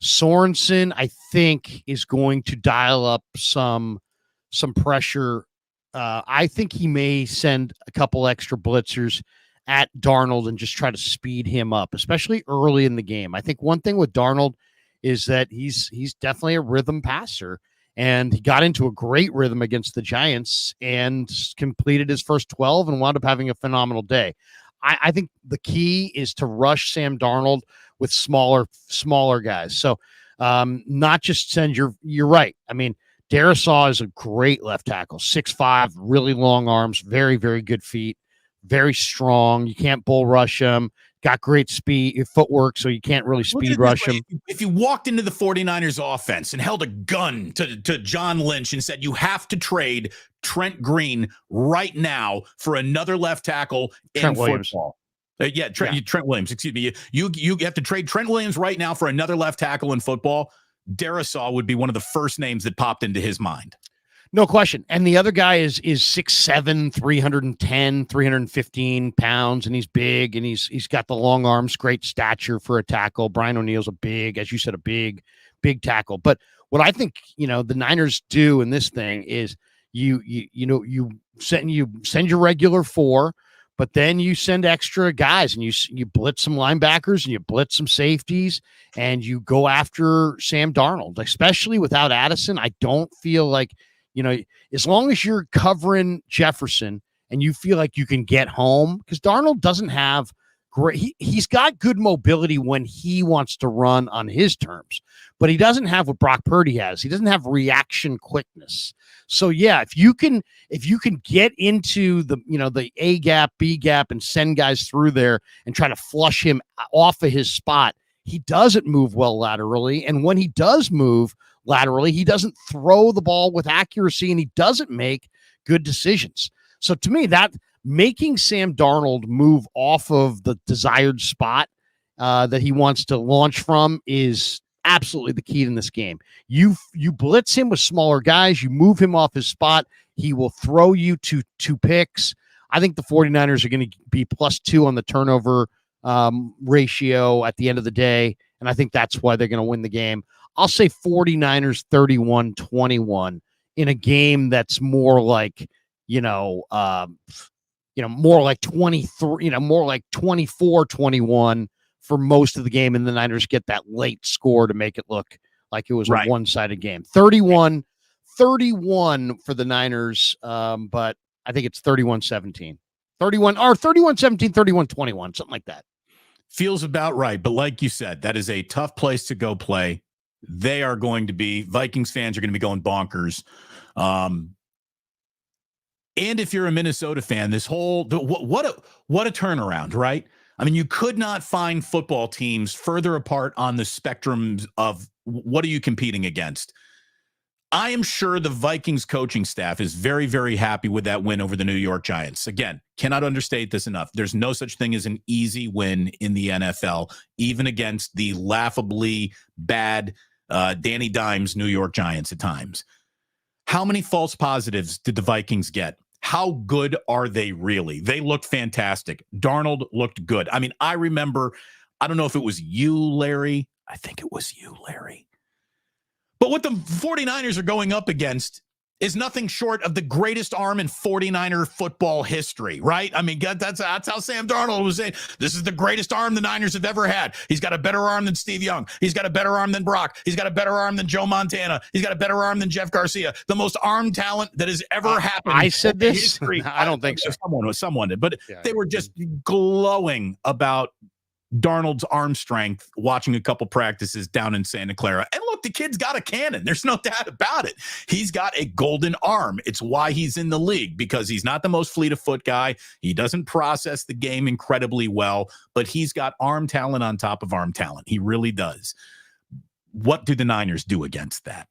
Sorensen, I think, is going to dial up some pressure. I think he may send a couple extra blitzers at Darnold and just try to speed him up, especially early in the game. I think one thing with Darnold is that he's definitely a rhythm passer, and he got into a great rhythm against the Giants and completed his first 12 and wound up having a phenomenal day. I think the key is to rush Sam Darnold with smaller guys. So not just send you're right. I mean, Darisaw is a great left tackle, 6'5", really long arms, very, very good feet, very strong. You can't bull rush him. Got great speed, footwork, so you can't really speed rush him. If you walked into the 49ers offense and held a gun to John Lynch and said, you have to trade Trent Green right now for another left tackle in football. Trent Williams, excuse me. You have to trade Trent Williams right now for another left tackle in football. Darisaw would be one of the first names that popped into his mind. No question. And the other guy is 6'7", 310, 315 pounds, and he's big, and he's got the long arms, great stature for a tackle. Brian O'Neill's a big tackle. But what I think, the Niners do in this thing is you send your regular 4, but then you send extra guys, and you blitz some linebackers, and you blitz some safeties, and you go after Sam Darnold, especially without Addison. I don't feel like, as long as you're covering Jefferson and you feel like you can get home, because Darnold doesn't have great, he's got good mobility when he wants to run on his terms, but he doesn't have what Brock Purdy has. He doesn't have reaction quickness. So yeah, if you can get into the A gap, B gap, and send guys through there and try to flush him off of his spot, he doesn't move well laterally. And when he does move laterally, he doesn't throw the ball with accuracy, and he doesn't make good decisions. So to me, that making Sam Darnold move off of the desired spot that he wants to launch from is absolutely the key in this game. You blitz him with smaller guys, you move him off his spot, he will throw you to 2 picks. I think the 49ers are going to be +2 on the turnover ratio at the end of the day, and I think that's why they're going to win the game. I'll say 49ers 31-21 in a game that's more like, more like 23, more like 24-21 for most of the game, and the Niners get that late score to make it look like it was a one-sided game. 31-14 31 for the Niners, but I think it's 31-17. 31-17, 31-21, something like that. Feels about right. But like you said, that is a tough place to go play. They are going to be, Vikings fans are going to be going bonkers. And if you're a Minnesota fan, this whole, what a turnaround, right? I mean, you could not find football teams further apart on the spectrum of what are you competing against. I am sure the Vikings coaching staff is very, very happy with that win over the New York Giants. Again, cannot understate this enough. There's no such thing as an easy win in the NFL, even against the laughably bad Danny Dimes New York Giants at times. How many false positives did the Vikings get? How good are they really? They looked fantastic. Darnold looked good. I mean, I remember, I don't know if it was you, Larry. I think it was you, Larry. But what the 49ers are going up against is nothing short of the greatest arm in 49er football history, right? I mean, that's how Sam Darnold was saying, this is the greatest arm the Niners have ever had. He's got a better arm than Steve Young. He's got a better arm than Brock. He's got a better arm than Joe Montana. He's got a better arm than Jeff Garcia. The most arm talent that has ever happened. I said this? History. I don't think so. Someone did, but they were just glowing about Darnold's arm strength watching a couple practices down in Santa Clara. And look, the kid's got a cannon. There's no doubt about it. He's got a golden arm. It's why he's in the league, because he's not the most fleet of foot guy. He doesn't process the game incredibly well, but he's got arm talent on top of arm talent. He really does. What do the Niners do against that?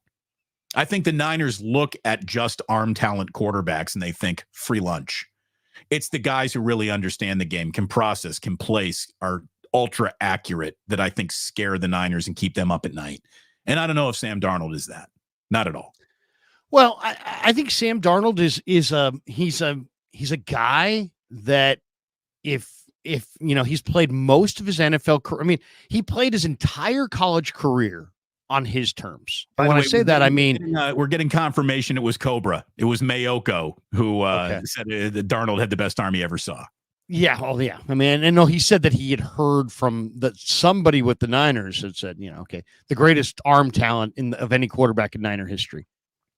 I think the Niners look at just arm talent quarterbacks and they think free lunch. It's the guys who really understand the game, can process, can place, are ultra accurate, that I think scare the Niners and keep them up at night. And I don't know if Sam Darnold is that. Not at all. Well, I think Sam Darnold he's a guy that if you know, he's played most of his NFL career. I mean, he played his entire college career on his terms. And when I say that, I mean, we're getting confirmation it was Cobra. It was Mayoko who said that Darnold had the best arm he ever saw. Yeah. Oh, yeah. I mean, and no, he said that he had heard from somebody with the Niners that said, you know, okay, the greatest arm talent of any quarterback in Niner history.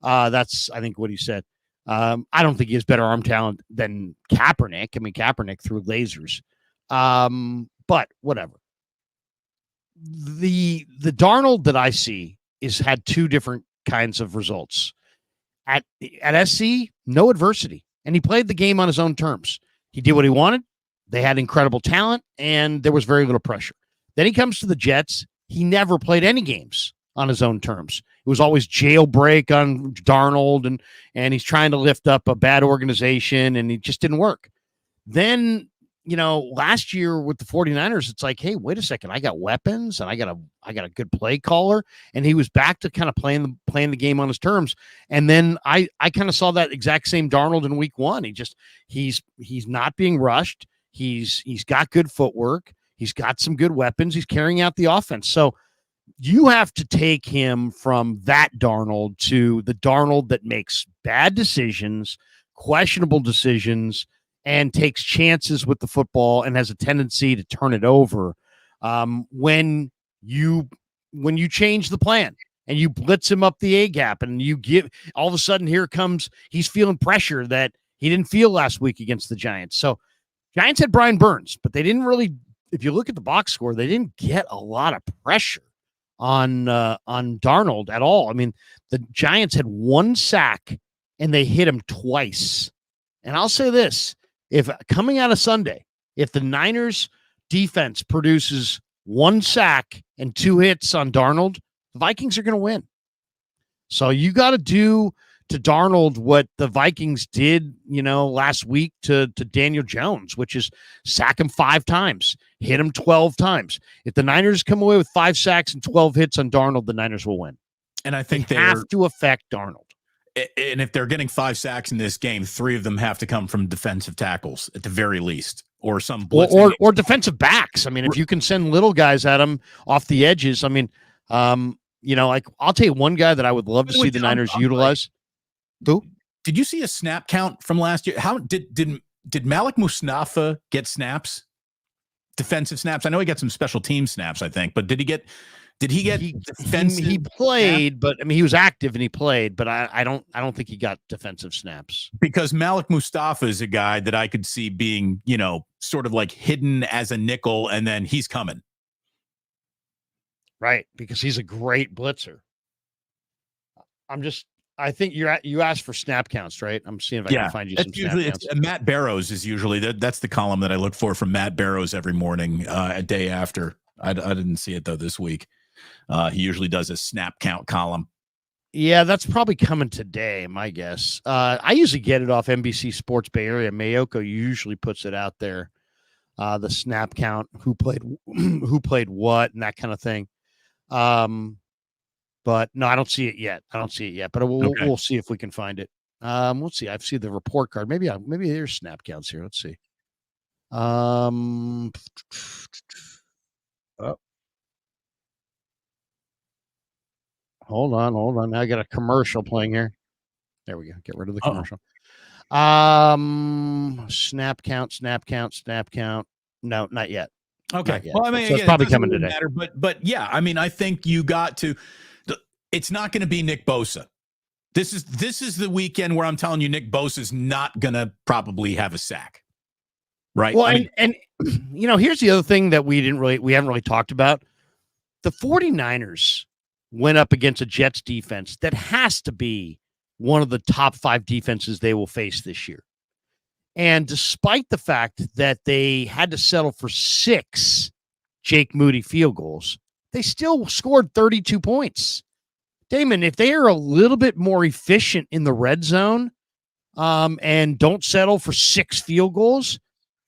That's, I think, what he said. I don't think he has better arm talent than Kaepernick. I mean, Kaepernick threw lasers. But whatever. The Darnold that I see is had two different kinds of results. At SC, no adversity, and he played the game on his own terms. He did what he wanted. They had incredible talent, and there was very little pressure. Then he comes to the Jets. He never played any games on his own terms. It was always jailbreak on Darnold, and he's trying to lift up a bad organization, and it just didn't work. Then, you know, last year with the 49ers, it's like, hey, wait a second, I got weapons, and I got a good play caller, and he was back to kind of playing the game on his terms. And then I kind of saw that exact same Darnold in week one. He's not being rushed. He's got good footwork. He's got some good weapons. He's carrying out the offense. So you have to take him from that Darnold to the Darnold that makes bad decisions, questionable decisions, and takes chances with the football and has a tendency to turn it over when you change the plan and you blitz him up the A gap, and you give, all of a sudden he's feeling pressure that he didn't feel last week against the Giants. So Giants had Brian Burns, but they didn't really, if you look at the box score, they didn't get a lot of pressure on Darnold at all. I mean, the Giants had one sack and they hit him twice. And I'll say this, if coming out of Sunday, if the Niners defense produces one sack and two hits on Darnold, the Vikings are going to win. So you got to do to Darnold what the Vikings did, you know, last week to Daniel Jones, which is sack him 5 times, hit him 12 times. If the Niners come away with 5 sacks and 12 hits on Darnold, the Niners will win. And I think they have to affect Darnold. And if they're getting 5 sacks in this game, 3 of them have to come from defensive tackles at the very least, or some blitzing or defensive backs. I mean, if you can send little guys at them off the edges, I mean, you know, like I'll tell you one guy that I would love to see the Niners utilize. Who? Did you see a snap count from last year? How did Malik Mustafa get snaps? Defensive snaps? I know he got some special team snaps, I think, but did he get Did he get defensive? He played, but I mean, he was active and he played, but I don't think he got defensive snaps. Because Malik Mustafa is a guy that I could see being, sort of like hidden as a nickel, and then he's coming. Right, because he's a great blitzer. I think you asked for snap counts, right? I'm seeing if I can find you some snap counts. Matt Barrows is usually that's the column that I look for from Matt Barrows every morning, a day after. I didn't see it though this week. He usually does a snap count column. Yeah, that's probably coming today, my guess. I usually get it off NBC Sports Bay Area. Mayoko usually puts it out there. The snap count, who played what, and that kind of thing. But no, I don't see it yet. But we'll see if we can find it. Let's see. I've seen the report card. Maybe there's snap counts here. Let's see. Oh. Hold on. I got a commercial playing here. There we go. Get rid of the commercial. Snap count. No, not yet. Okay. Well, I mean, so it's probably coming today. Matter, but yeah, I mean, I think you got to. It's not going to be Nick Bosa. This is the weekend where I'm telling you, Nick Bosa is not going to probably have a sack. Right. Well, and here's the other thing that we haven't really talked about. The 49ers went up against a Jets defense that has to be one of the top 5 defenses they will face this year. And despite the fact that they had to settle for 6 Jake Moody field goals, they still scored 32 points. Damon, if they are a little bit more efficient in the red zone and don't settle for 6 field goals,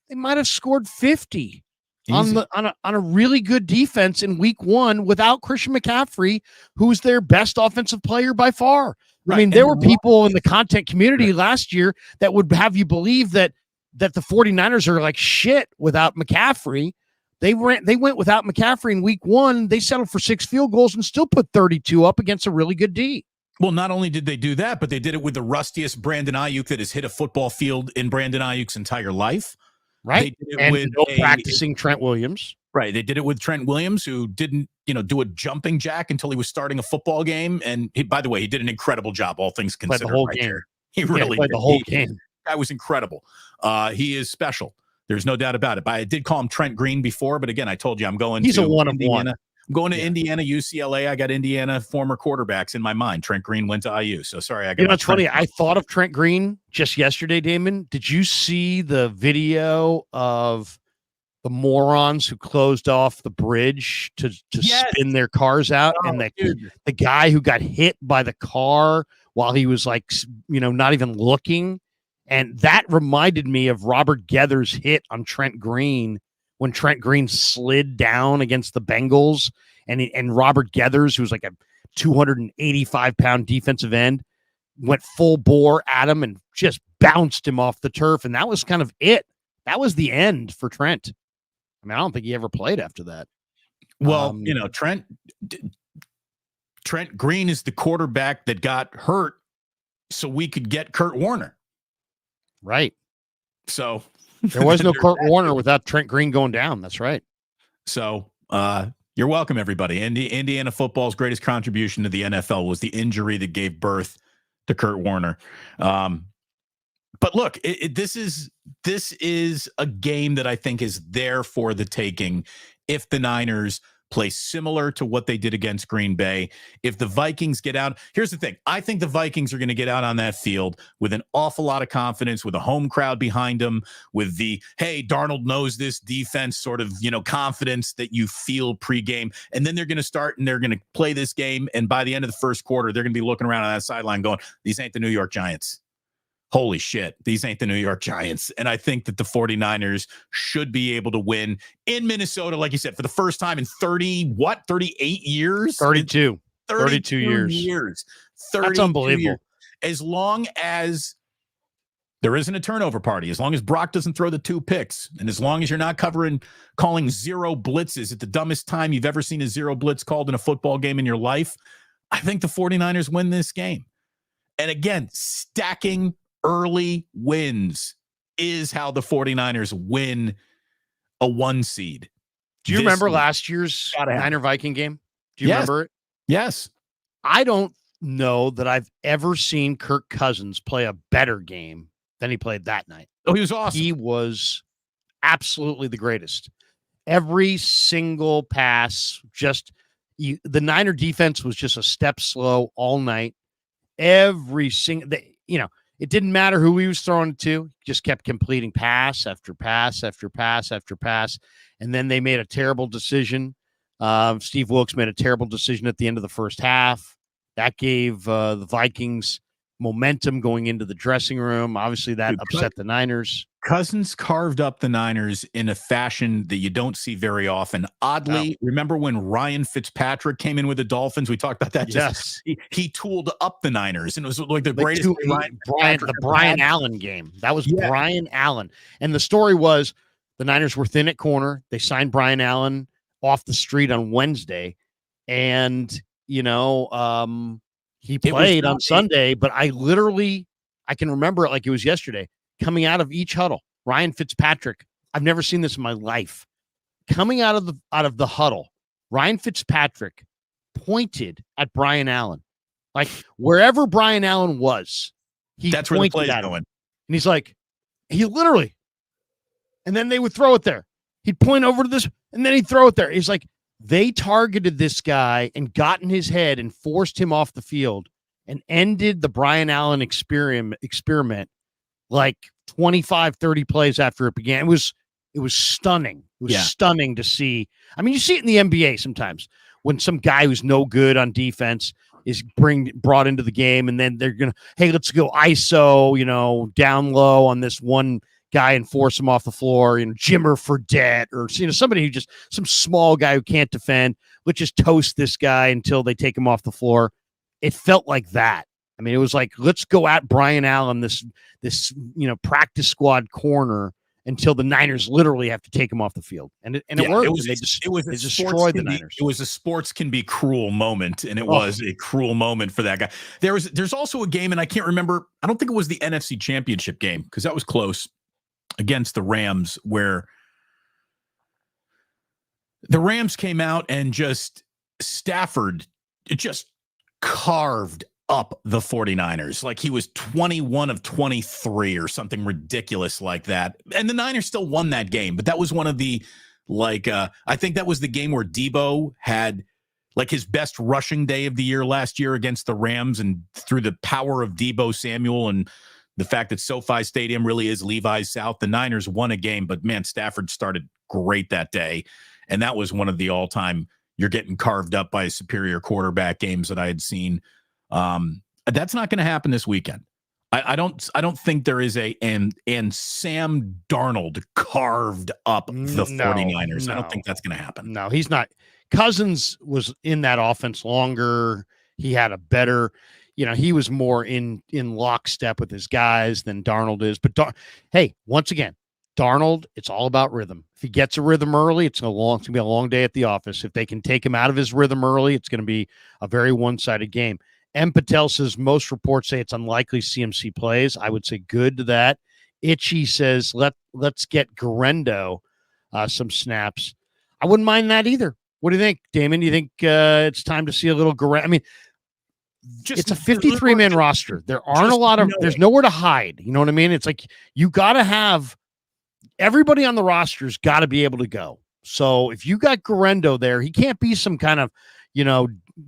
they might have scored 50 on a really good defense in week 1 without Christian McCaffrey, who's their best offensive player by far. Right. I mean, there were people in the content community last year that would have you believe that the 49ers are like shit without McCaffrey. They went without McCaffrey in week 1. They settled for 6 field goals and still put 32 up against a really good D. Well, not only did they do that, but they did it with the rustiest Brandon Ayuk that has hit a football field in Brandon Ayuk's entire life. Right. And practicing Trent Williams. Right. They did it with Trent Williams, who didn't, do a jumping jack until he was starting a football game. And by the way, he did an incredible job, all things considered. The whole game. There. He really played did. The whole game. That was incredible. He is special. There's no doubt about it. But I did call him Trent Green before, but again, I told you I'm going. He's to a one of Indiana. one. I'm going to Indiana, UCLA. I got Indiana former quarterbacks in my mind. Trent Green went to IU. So sorry, I got. It's funny. I thought of Trent Green just yesterday, Damon. Did you see the video of the morons who closed off the bridge to spin their cars out, and the guy who got hit by the car while he was not even looking? And that reminded me of Robert Gether's hit on Trent Green when Trent Green slid down against the Bengals, and Robert Gethers, who's like a 285-pound defensive end, went full bore at him and just bounced him off the turf. And that was kind of it. That was the end for Trent. I mean, I don't think he ever played after that. Well, Trent Green is the quarterback that got hurt so we could get Kurt Warner. Right. So there was no Kurt Warner without Trent Green going down. That's right. So you're welcome, everybody. Indiana football's greatest contribution to the NFL was the injury that gave birth to Kurt Warner. But look, this is a game that I think is there for the taking if the Niners play similar to what they did against Green Bay. If the Vikings get out, here's the thing. I think the Vikings are going to get out on that field with an awful lot of confidence, with a home crowd behind them, with the, hey, Darnold knows this defense sort of, confidence that you feel pregame. And then they're going to start and they're going to play this game. And by the end of the first quarter, they're going to be looking around on that sideline going, these ain't the New York Giants. Holy shit, these ain't the New York Giants. And I think that the 49ers should be able to win in Minnesota, like you said, for the first time in 38 years? 32 years. That's unbelievable. Years. As long as there isn't a turnover party, as long as Brock doesn't throw the 2 picks, and as long as you're not calling 0 blitzes at the dumbest time you've ever seen a 0 blitz called in a football game in your life, I think the 49ers win this game. And again, stacking early wins is how the 49ers win a 1 seed. Do you remember last year's Niner Viking game? Do you Yes. remember it? Yes. I don't know that I've ever seen Kirk Cousins play a better game than he played that night. Oh, he was awesome. He was absolutely the greatest. Every single pass, the Niner defense was just a step slow all night. Every single, it didn't matter who he was throwing it to. He just kept completing pass after pass after pass after pass. And then they made a terrible decision. Steve Wilkes made a terrible decision at the end of the first half. That gave the Vikings momentum going into the dressing room. Obviously, that upset the Niners. Cousins carved up the Niners in a fashion that you don't see very often. Oddly, remember when Ryan Fitzpatrick came in with the Dolphins? We talked about that. Yes. He tooled up the Niners, and it was like the greatest. Brian Allen game. That was Brian Allen. And the story was the Niners were thin at corner. They signed Brian Allen off the street on Wednesday. And, he played on Sunday, but I can remember it like it was yesterday. Coming out of each huddle, Ryan Fitzpatrick, I've never seen this in my life. Coming out of the huddle, Ryan Fitzpatrick pointed at Brian Allen. Like wherever Brian Allen was, that's where the play is going. And he's like, and then they would throw it there. He'd point over to this, and then he'd throw it there. He's like, they targeted this guy and got in his head and forced him off the field and ended the Brian Allen experiment like 25, 30 plays after it began. It was stunning. It was stunning to see. I mean, you see it in the NBA sometimes when some guy who's no good on defense is brought into the game, and then they're going to, hey, let's go ISO, down low on this one guy and force him off the floor, Jimmer Fredette, or somebody who some small guy who can't defend. Let's just toast this guy until they take him off the floor. It felt like that. I mean, it was like, let's go at Brian Allen, this practice squad corner, until the Niners literally have to take him off the field. And it worked. They destroyed the Niners. It was a sports can be cruel moment, and it was a cruel moment for that guy. There's also a game, and I can't remember. I don't think it was the NFC Championship game because that was close against the Rams, where the Rams came out and Stafford just carved up the 49ers. Like he was 21 of 23 or something ridiculous like that. And the Niners still won that game, but that was one of the, I think that was the game where Debo had like his best rushing day of the year last year against the Rams, and through the power of Debo Samuel and the fact that SoFi Stadium really is Levi's South, the Niners won a game, but man, Stafford started great that day. And that was one of the all-time, you're getting carved up by a superior quarterback games that I had seen. That's not going to happen this weekend. I don't think there is and Sam Darnold carved up the 49ers. I don't think that's going to happen. No, he's not. Cousins was in that offense longer. He had a better, he was more in lockstep with his guys than Darnold is. But hey, once again, Darnold, it's all about rhythm. If he gets a rhythm early, it's going to be a long day at the office. If they can take him out of his rhythm early, it's going to be a very one-sided game. M. Patel says most reports say it's unlikely CMC plays. I would say good to that. Itchy says let's get Garendo some snaps. I wouldn't mind that either. What do you think, Damon? Do you think it's time to see a little Garendo? I mean, it's a 53-man roster. There aren't a lot of – there's nowhere to hide. You know what I mean? It's like you got to have – everybody on the roster's got to be able to go. So if you got Garendo there, he can't be some kind of,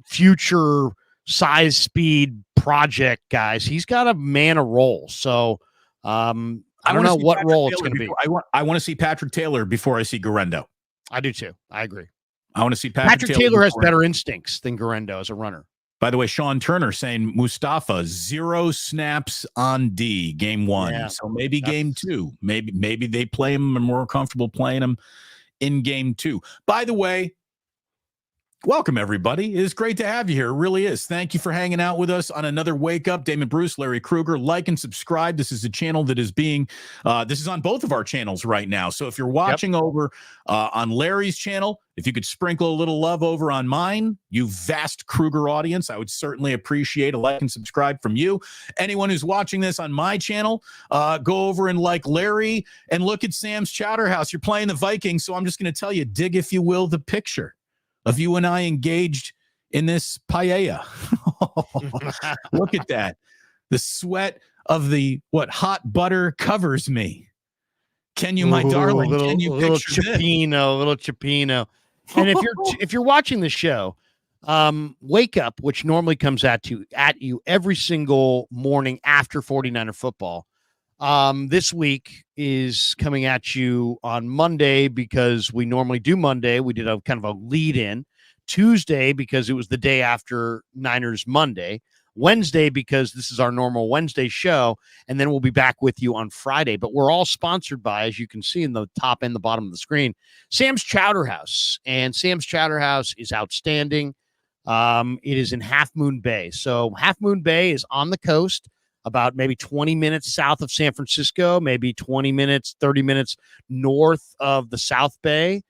future – size, speed, project guys. He's got to man a role. So I don't know what role it's going to be. I want to see Patrick Taylor before I see Garendo. I do too. I agree. I want to see Patrick Taylor has better instincts than Garendo as a runner. By the way, Sean Turner saying Mustafa 0 snaps on D game 1. Yeah, so maybe game 2. Maybe they play him and more comfortable playing him in game 2. By the way, welcome, everybody. It is great to have you here. It really is. Thank you for hanging out with us on another Wake Up. Damon Bruce, Larry Krueger. Like and subscribe. This is a channel that is being, this is on both of our channels right now. So if you're watching over on Larry's channel, if you could sprinkle a little love over on mine, you vast Krueger audience, I would certainly appreciate a like and subscribe from you. Anyone who's watching this on my channel, go over and like Larry and look at Sam's Chowder House. You're playing the Vikings, so I'm just going to tell you, dig, if you will, the picture. of you and I engaged in this paella. Look at that. The sweat of the hot butter covers me. Can you, my darling? Can you picture this? Little Cipino. And if you're watching the show, Wake Up, which normally comes at you every single morning after 49er football, this week is coming at you on Monday because we normally do Monday. We did a kind of a lead in. Tuesday because it was the day after Niners Monday. Wednesday because this is our normal Wednesday show, and then we'll be back with you on Friday. But we're all sponsored by, as you can see in the top and the bottom of the screen, Sam's Chowder House. And Sam's Chowder House is outstanding. It is in Half Moon Bay. So Half Moon Bay is on the coast, about maybe 20 minutes south of San Francisco, maybe 20 minutes, 30 minutes north of the South Bay.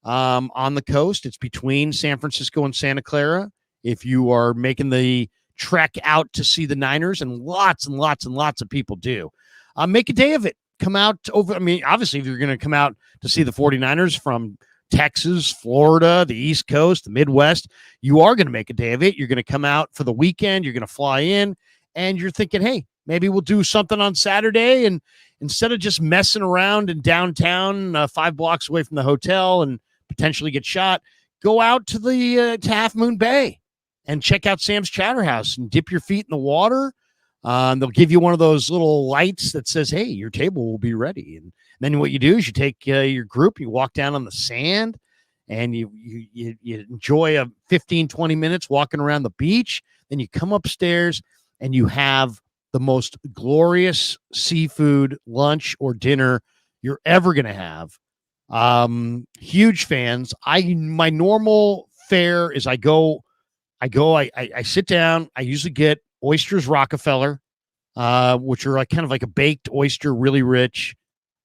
On the coast. It's between San Francisco and Santa Clara. If you are making the trek out to see the Niners, and lots of people do, make a day of it. Come out over. I mean, obviously, if you're going to come out to see the 49ers from Texas, Florida, the East Coast, the Midwest, you are going to make a day of it. You're going to come out for the weekend. You're going to fly in, and you're thinking, hey, maybe we'll do something on Saturday. And instead of just messing around in downtown, 5 blocks away from the hotel and potentially get shot, go out to the to Half Moon Bay and check out Sam's Chowder House and dip your feet in the water. They'll give you one of those little lights that says, hey, your table will be ready. And then what you do is you take your group, you walk down on the sand, and you enjoy a 15, 20 minutes walking around the beach. Then you come upstairs and you have the most glorious seafood lunch or dinner you're ever going to have. Huge fans. My normal fare is I sit down. I usually get oysters Rockefeller, which are like kind of like a baked oyster, really rich,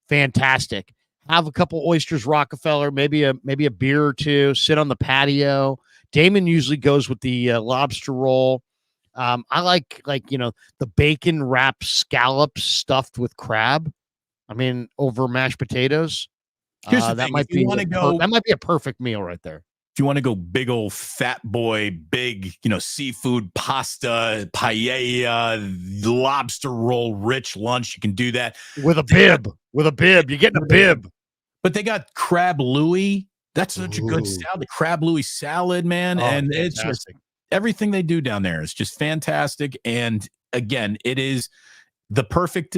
fantastic. Have a couple oysters Rockefeller, maybe a beer or two, sit on the patio. Damon usually goes with the lobster roll. I like the bacon wrapped scallops stuffed with crab. I mean, over mashed potatoes. Here's the that thing. might be a perfect meal right there. If you want to go big old fat boy, big, seafood, pasta, paella, lobster roll, rich lunch, you can do that. With a bib. You're getting a bib. But they got crab Louis. That's such a good salad. The crab Louis salad, man. And fantastic. It's just everything they do down there is just fantastic. And again, it is the perfect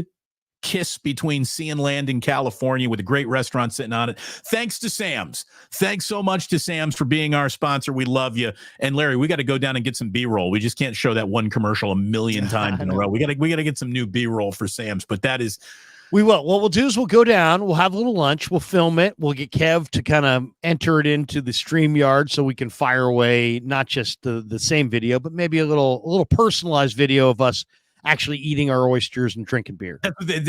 kiss between sea and land in California with a great restaurant sitting on it. Thanks to Sam's. Thanks so much to Sam's for being our sponsor. We love you. And Larry, we got to go down and get some B-roll. We just can't show that one commercial a million times in a row. We got to get some new B-roll for Sam's, but that is. We will. What we'll do is we'll go down, we'll have a little lunch, we'll film it, we'll get Kev to kind of enter it into the StreamYard so we can fire away not just the same video, but maybe a little personalized video of us actually eating our oysters and drinking beer.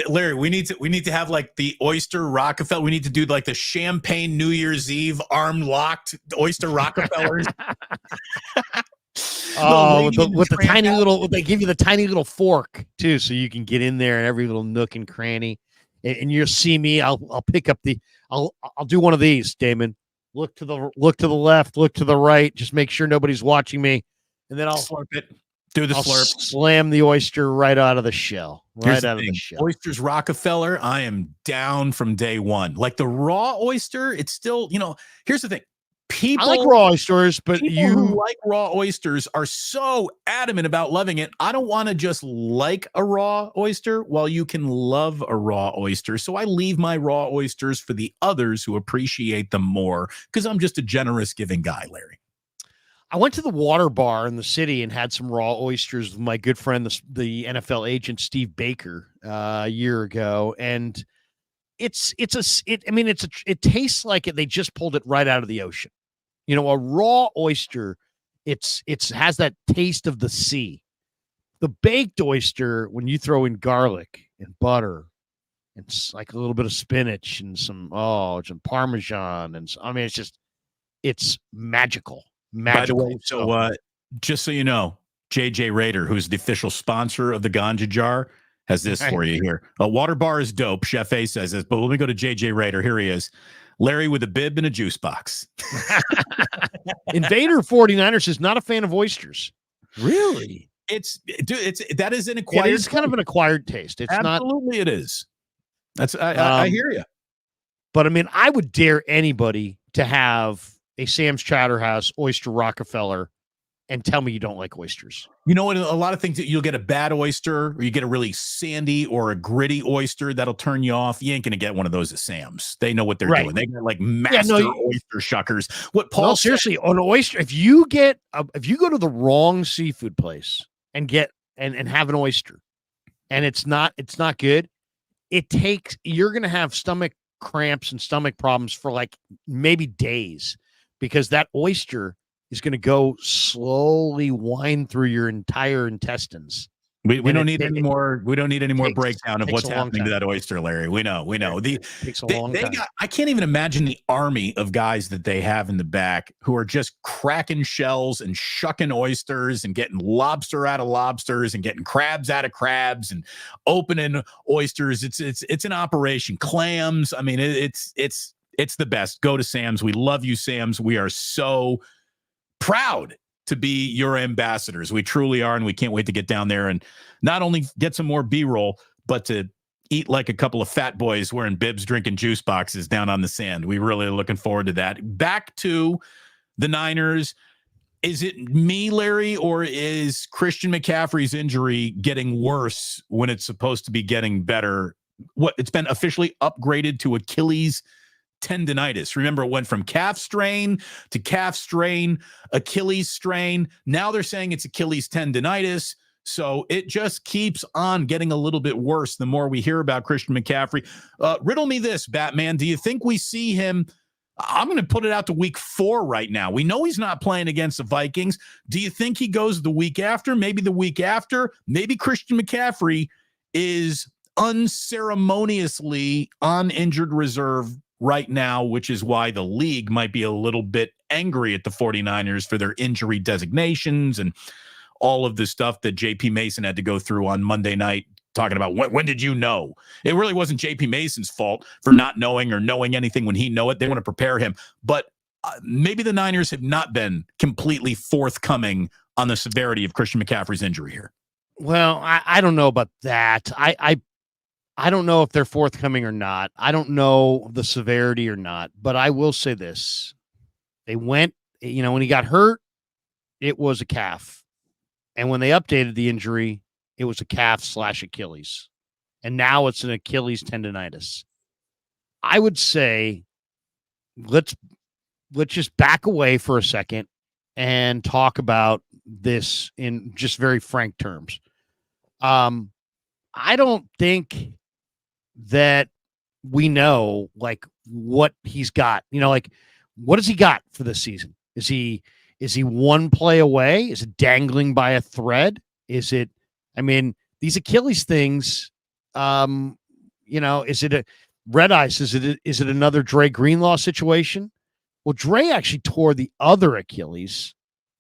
Larry, we need to have like the oyster Rockefeller. We need to do like the champagne New Year's Eve arm locked oyster Rockefellers. Oh, with the tiny little, they give you the tiny little fork too, so you can get in there in every little nook and cranny. And you'll see me. I'll pick up I'll do one of these, Damon. Look to the left, look to the right. Just make sure nobody's watching me, and then I'll slurp it. Do the slurp. Slam the oyster right out of the shell. The shell. Oysters Rockefeller, I am down from day one. Like the raw oyster, it's still, here's the thing. I like raw oysters, but who like raw oysters are so adamant about loving it. I don't want to just like a raw oyster while you can love a raw oyster. So I leave my raw oysters for the others who appreciate them more because I'm just a generous giving guy, Larry. I went to the Water Bar in the city and had some raw oysters with my good friend, the NFL agent Steve Baker, a year ago, and it tastes like they just pulled it right out of the ocean. A raw oyster, it has that taste of the sea. The baked oyster, when you throw in garlic and butter, it's like a little bit of spinach and some Parmesan, and it's magical. By the way, so just so you know, JJ Rader, who's the official sponsor of the Ganja Jar, has this for you here. A Water Bar is dope. Chef A says this, but let me go to JJ Rader. Here he is. Larry with a bib and a juice box. Invader 49ers is not a fan of oysters. Really? That is an acquired. It is kind of an acquired taste. It's absolutely it is. I hear you. But I mean, I would dare anybody to have a Sam's Chowderhouse oyster Rockefeller and tell me you don't like oysters. You know what? A lot of things that you'll get a bad oyster, or you get a really sandy or a gritty oyster that'll turn you off. You ain't gonna get one of those at Sam's. They know what they're doing. They got like master oyster shuckers. What Paul seriously on oyster? If you go to the wrong seafood place and get and have an oyster, and it's not good, you're gonna have stomach cramps and stomach problems for like maybe days, because that oyster is going to go slowly wind through your entire intestines. We don't need any more breakdown of what's happening to that oyster, Larry. We know. It takes a long time. I can't even imagine the army of guys that they have in the back who are just cracking shells and shucking oysters and getting lobster out of lobsters and getting crabs out of crabs and opening oysters. It's an operation. Clams. I mean, it's the best. Go to Sam's. We love you, Sam's. We are so proud to be your ambassadors. We truly are, and we can't wait to get down there and not only get some more B-roll, but to eat like a couple of fat boys wearing bibs, drinking juice boxes down on the sand. We really are looking forward to that. Back to the Niners. Is it me, Larry, or is Christian McCaffrey's injury getting worse when it's supposed to be getting better? It's been officially upgraded to Achilles tendonitis. Remember, it went from calf strain to calf strain, Achilles strain. Now they're saying it's Achilles tendonitis. So it just keeps on getting a little bit worse the more we hear about Christian McCaffrey. Riddle me this, Batman. Do you think we see him? I'm going to put it out to week 4 right now. We know he's not playing against the Vikings. Do you think he goes the week after? Maybe the week after? Maybe Christian McCaffrey is unceremoniously on injured reserve right now, which is why the league might be a little bit angry at the 49ers for their injury designations and all of the stuff that JP Mason had to go through on Monday night, talking about when did you know? It really wasn't JP Mason's fault for not knowing or knowing anything when he knew it. They want to prepare him. But maybe the Niners have not been completely forthcoming on the severity of Christian McCaffrey's injury here. Well, I don't know about that. I don't know if they're forthcoming or not. I don't know the severity or not, but I will say this. They went, when he got hurt, it was a calf. And when they updated the injury, it was a calf/Achilles. And now it's an Achilles tendonitis. I would say let's just back away for a second and talk about this in just very frank terms. I don't think that we know like what he's got, what has he got for this season? Is he one play away? Is it dangling by a thread? Is it, these Achilles things, is it a red ice? Is it another Dre Greenlaw situation? Well, Dre actually tore the other Achilles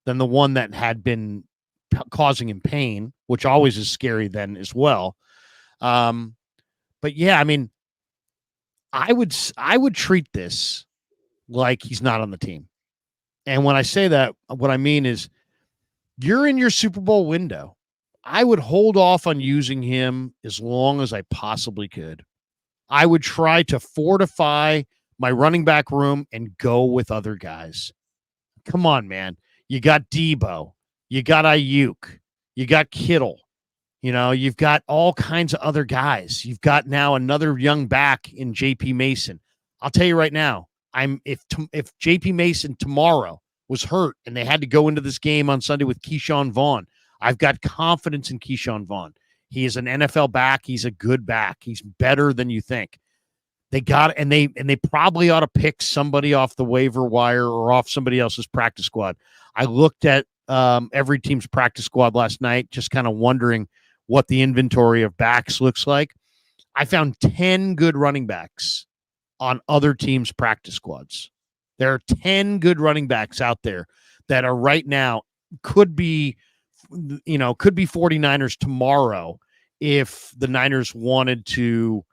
than the one that had been causing him pain, which always is scary then as well. But yeah, I would treat this like he's not on the team. And when I say that, what I mean is you're in your Super Bowl window. I would hold off on using him as long as I possibly could. I would try to fortify my running back room and go with other guys. Come on, man. You got Debo. You got Ayuk. You got Kittle. You've got all kinds of other guys. You've got now another young back in JP Mason. I'll tell you right now, if JP Mason tomorrow was hurt and they had to go into this game on Sunday with Keyshawn Vaughn, I've got confidence in Keyshawn Vaughn. He is an NFL back. He's a good back. He's better than you think. They probably ought to pick somebody off the waiver wire or off somebody else's practice squad. I looked at every team's practice squad last night, just kind of wondering what the inventory of backs looks like. I found 10 good running backs on other teams' practice squads. There are 10 good running backs out there that are right now could be 49ers tomorrow if the Niners wanted to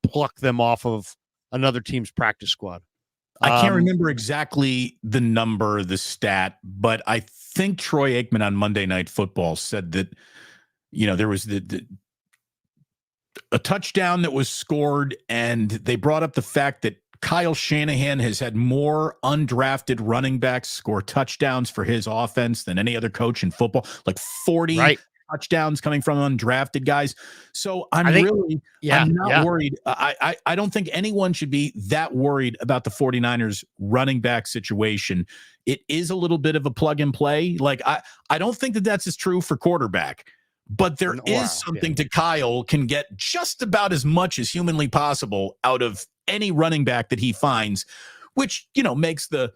pluck them off of another team's practice squad. I can't remember exactly the number, the stat, but I think Troy Aikman on Monday Night Football said that, there was a touchdown that was scored, and they brought up the fact that Kyle Shanahan has had more undrafted running backs score touchdowns for his offense than any other coach in football, like 40 touchdowns coming from undrafted guys. So I'm not worried. I don't think anyone should be that worried about the 49ers running back situation. It is a little bit of a plug and play. Like I don't think that that's as true for quarterback, but there is something to Kyle can get just about as much as humanly possible out of any running back that he finds, which, makes the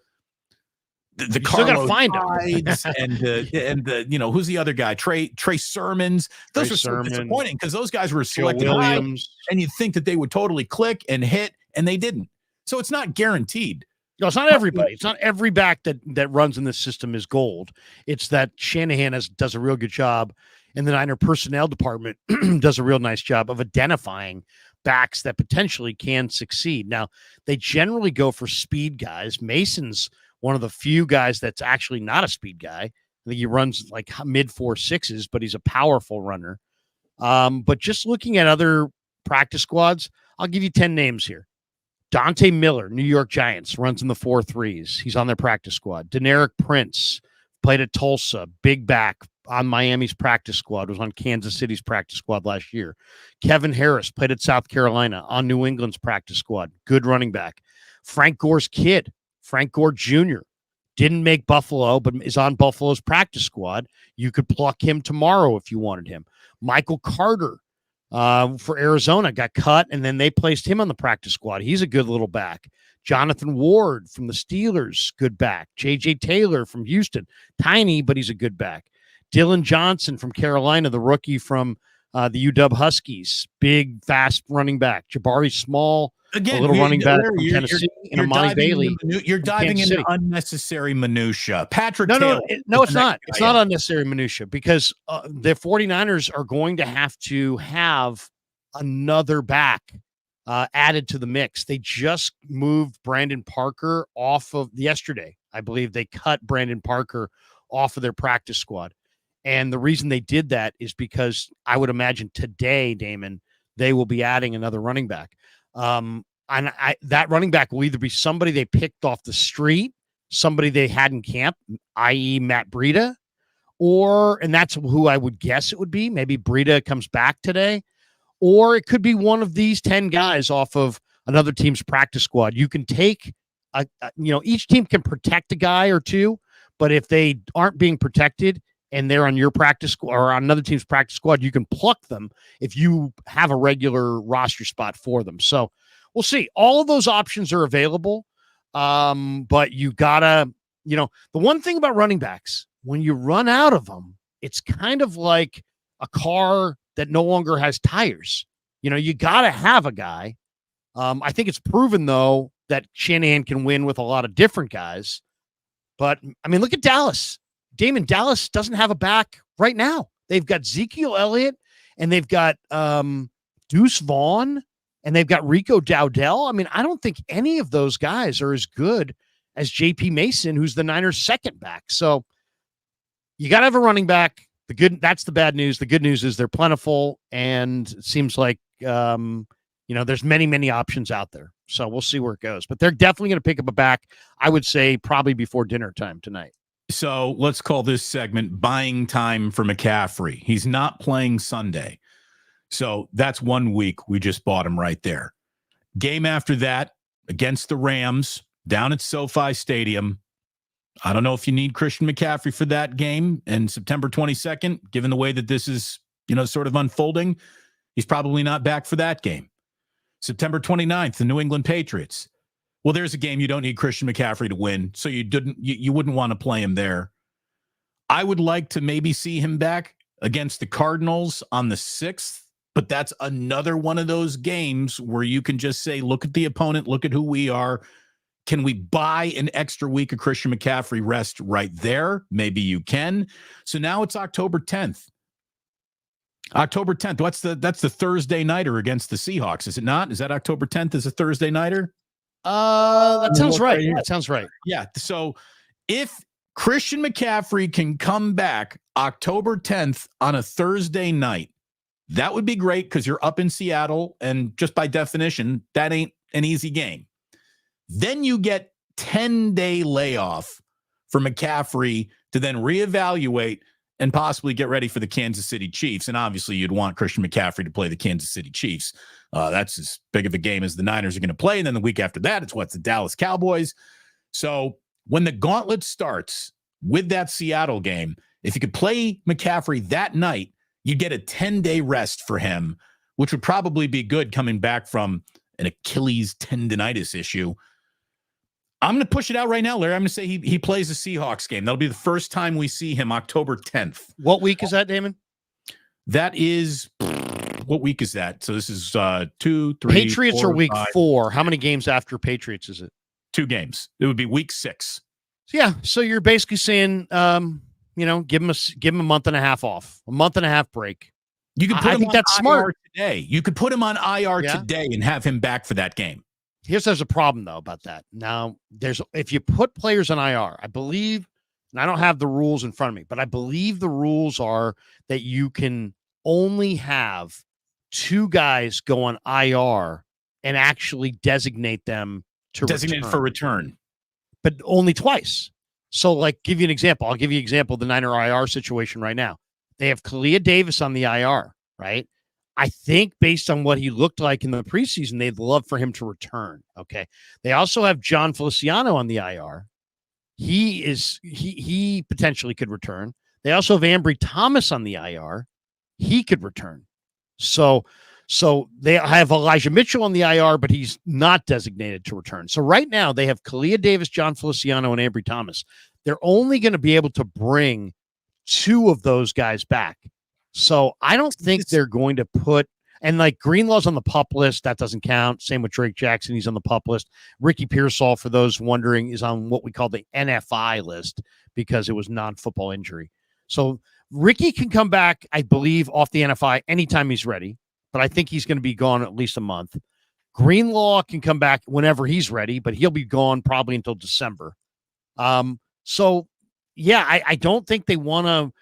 Carlos Hydes and the who's the other guy? Trey Sermons. Those were so disappointing because those guys were selected high, and you'd think that they would totally click and hit, and they didn't. So it's not guaranteed. No, it's not everybody. It's not every back that runs in this system is gold. It's that Shanahan does a real good job, and the Niner personnel department does a real nice job of identifying backs that potentially can succeed. Now, they generally go for speed guys. Mason's one of the few guys that's actually not a speed guy. I think he runs like mid 4.6s, but he's a powerful runner. But just looking at other practice squads, I'll give you 10 names here. Dante Miller, New York Giants, runs in the 4.3s. He's on their practice squad. Deneric Prince played at Tulsa, big back on Miami's practice squad, was on Kansas City's practice squad last year. Kevin Harris played at South Carolina on New England's practice squad. Good running back. Frank Gore's kid, Frank Gore Jr., didn't make Buffalo, but is on Buffalo's practice squad. You could pluck him tomorrow if you wanted him. Michael Carter for Arizona got cut, and then they placed him on the practice squad. He's a good little back. Jonathan Ward from the Steelers, good back. J.J. Taylor from Houston, tiny, but he's a good back. Dylan Johnson from Carolina, the rookie from the UW Huskies, big, fast running back. Jabari Small, a little running back from Tennessee, and Amani Bailey. You're diving into unnecessary minutia. Patrick Taylor. No, it's not. It's not unnecessary minutia because the 49ers are going to have another back added to the mix. They just moved Brandon Parker off of yesterday. I believe they cut Brandon Parker off of their practice squad. And the reason they did that is because I would imagine today, Damon, they will be adding another running back. And that running back will either be somebody they picked off the street, somebody they had in camp, i.e. Matt Breida, and that's who I would guess it would be. Maybe Breida comes back today, or it could be one of these 10 guys off of another team's practice squad. You can take, each team can protect a guy or two, but if they aren't being protected, and they're on your practice squad or on another team's practice squad, you can pluck them if you have a regular roster spot for them. So we'll see. All of those options are available. But you gotta, the one thing about running backs, when you run out of them, it's kind of like a car that no longer has tires. You gotta have a guy. I think it's proven though that Shanahan can win with a lot of different guys. But I mean, look at Dallas. Damon, Dallas doesn't have a back right now. They've got Ezekiel Elliott, and they've got Deuce Vaughn, and they've got Rico Dowdell. I mean, I don't think any of those guys are as good as J.P. Mason, who's the Niners' second back. So you got to have a running back. That's the bad news. The good news is they're plentiful, and it seems like there's many, many options out there. So we'll see where it goes. But they're definitely going to pick up a back, I would say, probably before dinner time tonight. So let's call this segment buying time for McCaffrey. He's not playing Sunday. So that's 1 week. We just bought him right there. Game after that against the Rams down at SoFi Stadium. I don't know if you need Christian McCaffrey for that game. And September 22nd, given the way that this is, sort of unfolding, he's probably not back for that game. September 29th, the New England Patriots. Well, there's a game you don't need Christian McCaffrey to win, so you wouldn't want to play him there. I would like to maybe see him back against the Cardinals on the 6th, but that's another one of those games where you can just say, look at the opponent, look at who we are. Can we buy an extra week of Christian McCaffrey rest right there? Maybe you can. So now it's October 10th. October 10th. That's the Thursday nighter against the Seahawks, is it not? Is that October 10th is a Thursday nighter? That sounds right. That sounds right. Yeah. So if Christian McCaffrey can come back October 10th on a Thursday night, that would be great because you're up in Seattle, and just by definition, that ain't an easy game. Then you get 10-day layoff for McCaffrey to then reevaluate and possibly get ready for the Kansas City Chiefs. And obviously, you'd want Christian McCaffrey to play the Kansas City Chiefs. That's as big of a game as the Niners are going to play. And then the week after that, it's the Dallas Cowboys. So when the gauntlet starts with that Seattle game, if you could play McCaffrey that night, you get a 10-day rest for him, which would probably be good coming back from an Achilles tendonitis issue. I'm going to push it out right now, Larry. I'm going to say he plays the Seahawks game. That'll be the first time we see him, October 10th. What week is that, Damon? That is, what week is that? So this is 2, 3, Patriots 4, are week 5. 4. How many games after Patriots is it? 2 games. It would be week 6. Yeah. So you're basically saying, give him a month and a half off, a month and a half break. You could put him on that's IR smart today. You could put him on IR today and have him back for that game. There's a problem though about that. Now if you put players on IR, I believe, and I don't have the rules in front of me, but I believe the rules are that you can only have 2 guys go on IR and actually designate them to designate for return, but only twice. So, give you an example. I'll give you an example of the Niner IR situation right now. They have Kalia Davis on the IR, right? I think based on what he looked like in the preseason, they'd love for him to return. Okay. They also have John Feliciano on the IR. He potentially could return. They also have Ambry Thomas on the IR. He could return. So they have Elijah Mitchell on the IR, but he's not designated to return. So right now they have Kalia Davis, John Feliciano, and Ambry Thomas. They're only going to be able to bring 2 of those guys back. So I don't think they're going to put, and Greenlaw's on the PUP list. That doesn't count. Same with Drake Jackson. He's on the PUP list. Ricky Pearsall, for those wondering, is on what we call the NFI list because it was non-football injury. So Ricky can come back, I believe, off the NFI anytime he's ready, but I think he's going to be gone at least a month. Greenlaw can come back whenever he's ready, but he'll be gone probably until December. So yeah, I don't think they want to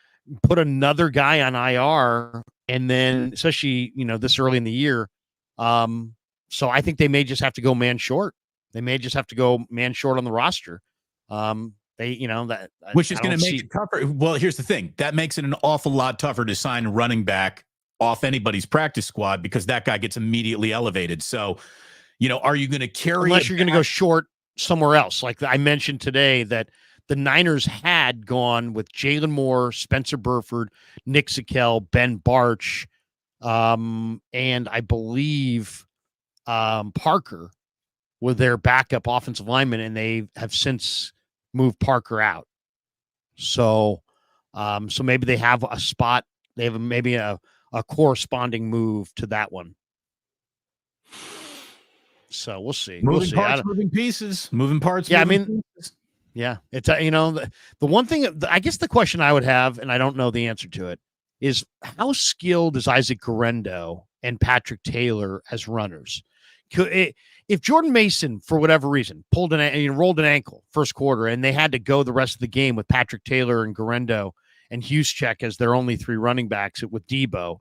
put another guy on IR, and then especially this early in the year. So I think they may just have to go man short. They may just have to go man short on the roster. Which is going to make it tougher. Well, here's the thing: that makes it an awful lot tougher to sign a running back off anybody's practice squad because that guy gets immediately elevated. So, are you going to carry unless you're going to go short somewhere else? Like I mentioned today that the Niners had gone with Jalen Moore, Spencer Burford, Nick Sikel, Ben Barch, and I believe Parker were their backup offensive lineman, and they have since moved Parker out. So maybe they have a spot. They have maybe a corresponding move to that one. So we'll see. Moving parts, moving pieces, moving parts. Yeah, pieces. Yeah, it's the one thing. I guess the question I would have, and I don't know the answer to it, is how skilled is Isaac Guerrero and Patrick Taylor as runners? If Jordan Mason, for whatever reason, rolled an ankle first quarter, and they had to go the rest of the game with Patrick Taylor and Guerrero and Juszczyk as their only 3 running backs with Debo,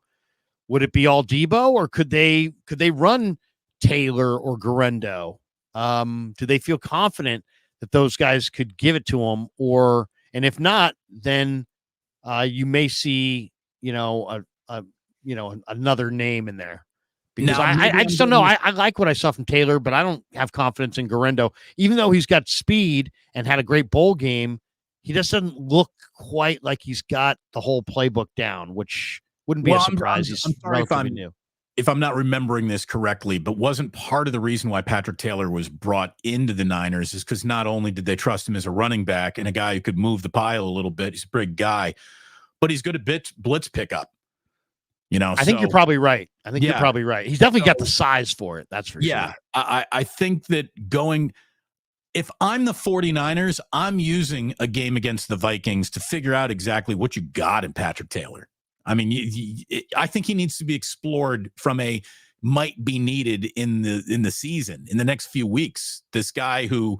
would it be all Debo, or could they run Taylor or Guerrero? Do they feel confident that those guys could give it to them, and if not, then you may see, another name in there. Because I just don't know. I like what I saw from Taylor, but I don't have confidence in Guerrero. Even though he's got speed and had a great bowl game, he just doesn't look quite like he's got the whole playbook down, which wouldn't be a surprise. He's relatively new. If I'm not remembering this correctly, but wasn't part of the reason why Patrick Taylor was brought into the Niners is because not only did they trust him as a running back and a guy who could move the pile a little bit, he's a big guy, but he's good at blitz pickup. I think you're probably right. You're probably right. He's definitely got the size for it. That's for sure. Yeah, I think that if I'm the 49ers, I'm using a game against the Vikings to figure out exactly what you got in Patrick Taylor. I mean, I think he needs to be explored from a might be needed in the season, in the next few weeks. This guy who,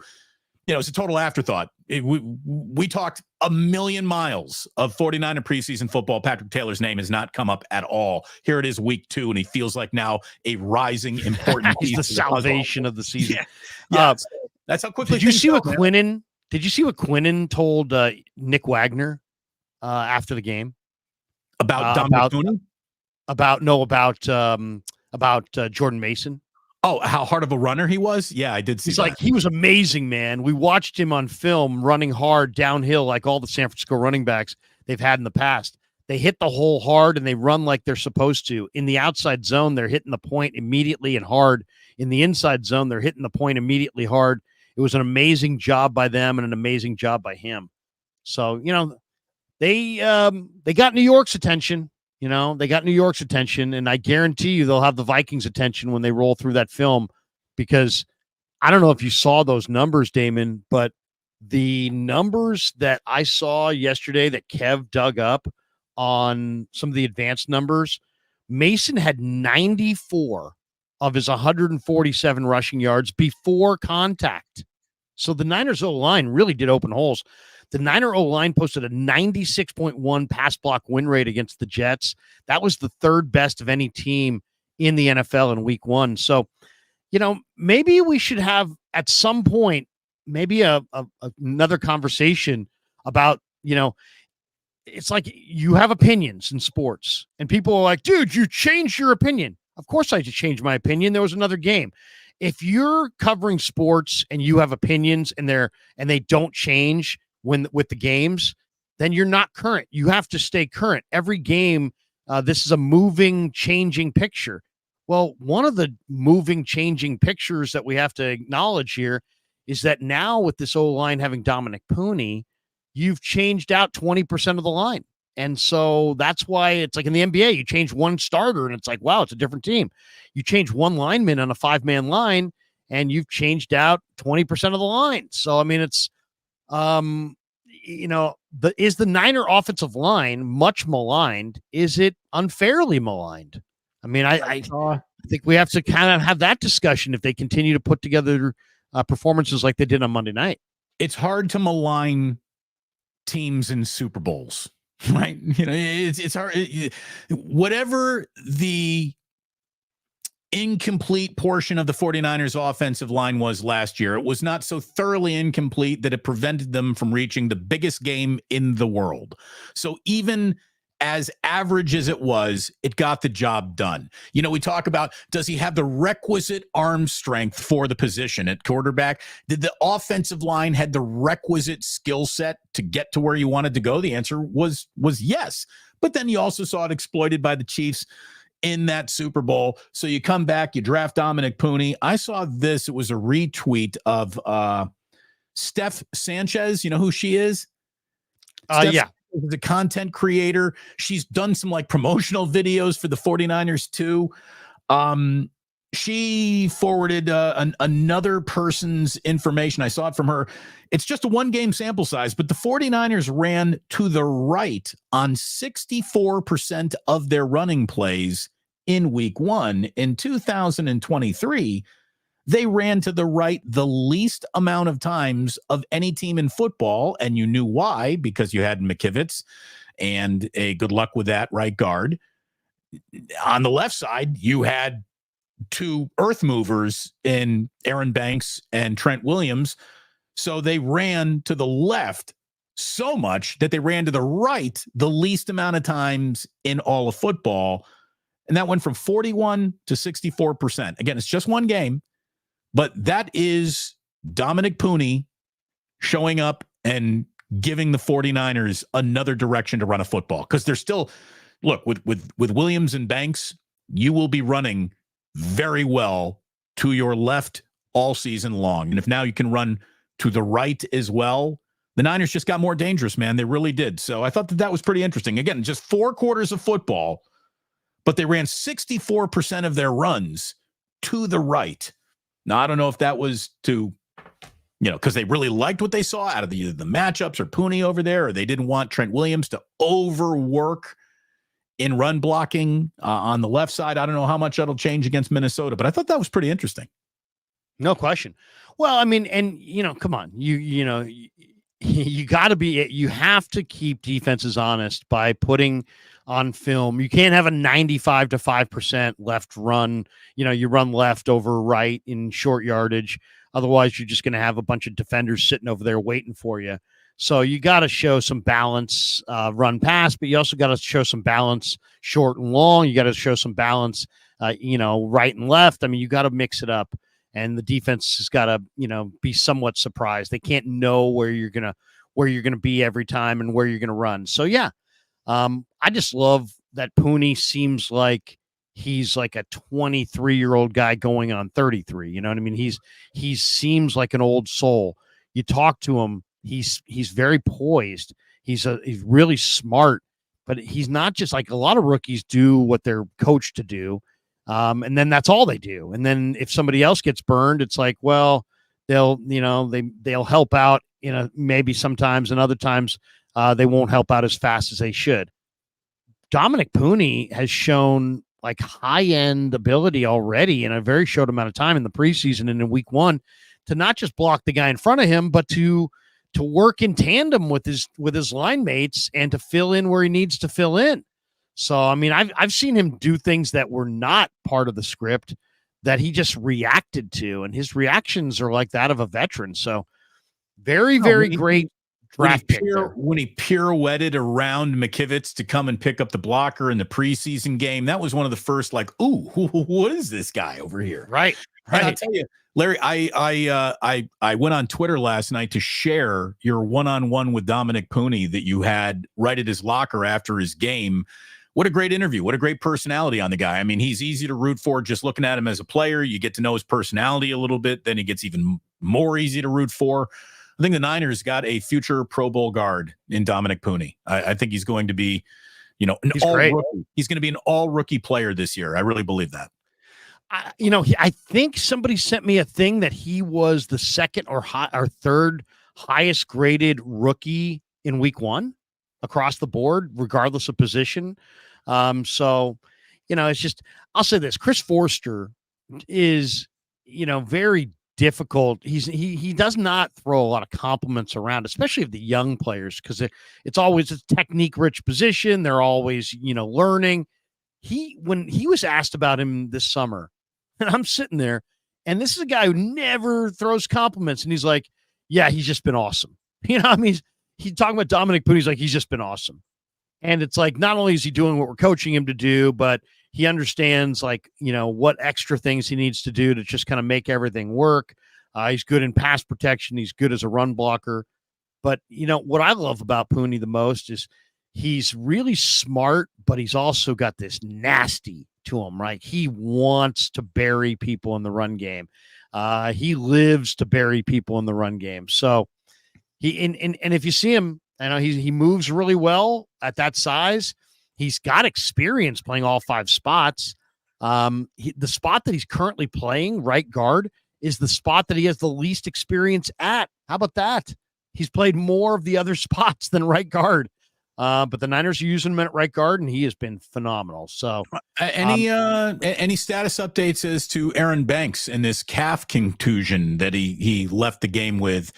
it's a total afterthought. We talked a million miles of 49er preseason football. Patrick Taylor's name has not come up at all. Here it is, week 2, and he feels like now a rising important He's piece the salvation of the season. Yeah. That's how quickly. Did you see what Quinnen? Did you see what Quinnen told Nick Wagner after the game about Dominic Cooney? About Jordan Mason. Oh, how hard of a runner he was? Yeah, I did see. He's that. like, he was amazing, man. We watched him on film running hard downhill like all the San Francisco running backs they've had in the past. They hit the hole hard and they run like they're supposed to. In the outside zone, they're hitting the point immediately and hard. In the inside zone, they're hitting the point immediately hard. It was an amazing job by them and an amazing job by him. So, they got New York's attention. They got New York's attention, and I guarantee you they'll have the Vikings' attention when they roll through that film, because I don't know if you saw those numbers, Damon, but the numbers that I saw yesterday that Kev dug up on some of the advanced numbers, Mason had 94 of his 147 rushing yards before contact. So the Niners O-line really did open holes. The Niner O-line posted a 96.1 pass block win rate against the Jets. That was the third best of any team in the NFL in week 1. So, maybe we should have at some point, maybe another conversation about, it's like you have opinions in sports and people are like, dude, you changed your opinion. Of course I just changed my opinion. There was another game. If you're covering sports and you have opinions and they don't change with the games, then you're not current. You have to stay current. Every game, this is a moving, changing picture. Well, one of the moving, changing pictures that we have to acknowledge here is that now with this O-line having Dominic Pooney, you've changed out 20% of the line. And so that's why it's like in the NBA, you change one starter and it's like, wow, it's a different team. You change one lineman on a 5-man line and you've changed out 20% of the line. So, I mean, it's, is the Niner offensive line much maligned? Is it unfairly maligned? I mean, I think we have to kind of have that discussion if they continue to put together performances like they did on Monday night. It's hard to malign teams in Super Bowls, right? It's hard. Whatever the incomplete portion of the 49ers offensive line was last year, it was not so thoroughly incomplete that it prevented them from reaching the biggest game in the world. So even as average as it was, it got the job done. We talk about, does he have the requisite arm strength for the position at quarterback? Did the offensive line had the requisite skill set to get to where you wanted to go? The answer was yes. But then you also saw it exploited by the Chiefs in that Super Bowl. So you come back, you draft Dominic Pooney. I saw this. It was a retweet of Steph Sanchez. You know who she is? Yeah. Is a content creator. She's done some promotional videos for the 49ers too. She forwarded another person's information. I saw it from her. It's just a 1-game sample size, but the 49ers ran to the right on 64% of their running plays in week 1. In 2023, they ran to the right the least amount of times of any team in football, and you knew why, because you had McKivitz and a good luck with that right guard. On the left side, you had 2 earth movers in Aaron Banks and Trent Williams. So they ran to the left so much that they ran to the right the least amount of times in all of football. And that went from 41 to 64%. Again, it's just 1 game, but that is Dominic Pooney showing up and giving the 49ers another direction to run a football. Because they're still, look, with Williams and Banks, you will be running very well to your left all season long. And if now you can run to the right as well, the Niners just got more dangerous, man. They really did. So I thought that was pretty interesting. Again, just 4 quarters of football, but they ran 64% of their runs to the right. Now, I don't know if that was to, because they really liked what they saw out of either the matchups or Pooney over there, or they didn't want Trent Williams to overwork in run blocking on the left side. I don't know how much that'll change against Minnesota, but I thought that was pretty interesting. No question. Well, I mean, and come on, you got to be, you have to keep defenses honest by putting on film. You can't have a 95 to 5% left run. You run left over right in short yardage. Otherwise, you're just going to have a bunch of defenders sitting over there waiting for you. So you got to show some balance, run pass, but you also got to show some balance short and long. You got to show some balance, right and left. I mean, you got to mix it up, and the defense has got to, be somewhat surprised. They can't know where you're gonna be every time and where you're gonna run. So yeah, I just love that Pooney seems like he's like a 23-year-old guy going on 33. You know what I mean? He seems like an old soul. You talk to him. He's very poised. He's really smart, but he's not just like a lot of rookies do what they're coached to do. And then that's all they do. And then if somebody else gets burned, it's like, well, they'll help out, maybe sometimes, and other times they won't help out as fast as they should. Dominic Pooney has shown like high-end ability already in a very short amount of time in the preseason and in week 1 to not just block the guy in front of him, but to work in tandem with his line mates and to fill in where he needs to fill in. So, I mean, I've seen him do things that were not part of the script that he just reacted to, and his reactions are like that of a veteran. So very, very great draft pick there. When he pirouetted around McKivitz to come and pick up the blocker in the preseason game, that was one of the first like, ooh, what is this guy over here? Right. And I'll tell you, Larry, I went on Twitter last night to share your one-on-one with Dominic Pooney that you had right at his locker after his game. What a great interview. What a great personality on the guy. I mean, he's easy to root for just looking at him as a player. You get to know his personality a little bit. Then he gets even more easy to root for. I think the Niners got a future Pro Bowl guard in Dominic Pooney. I think he's going to be, an all-rookie. He's going to be an all-rookie player this year. I really believe that. I think somebody sent me a thing that he was the second or third highest graded rookie in week 1 across the board, regardless of position. So, it's just, I'll say this, Chris Forster is, very difficult. He does not throw a lot of compliments around, especially of the young players, because it's always a technique rich position. They're always, learning. When he was asked about him this summer, and I'm sitting there, and this is a guy who never throws compliments, and he's like, yeah, he's just been awesome. I mean, he's talking about Dominic Pooney. He's like, he's just been awesome. And it's like, not only is he doing what we're coaching him to do, but he understands like, what extra things he needs to do to just kind of make everything work. He's good in pass protection. He's good as a run blocker. But, what I love about Pooney the most is he's really smart, but he's also got this nasty to him, right? He wants to bury people in the run game. He lives to bury people in the run game. So and if you see him, I know he moves really well at that size. He's got experience playing all 5 spots. The spot that he's currently playing, right guard, is the spot that he has the least experience at. How about that? He's played more of the other spots than right guard. But the Niners are using him at right guard, and he has been phenomenal. So, any status updates as to Aaron Banks and this calf contusion that he left the game with?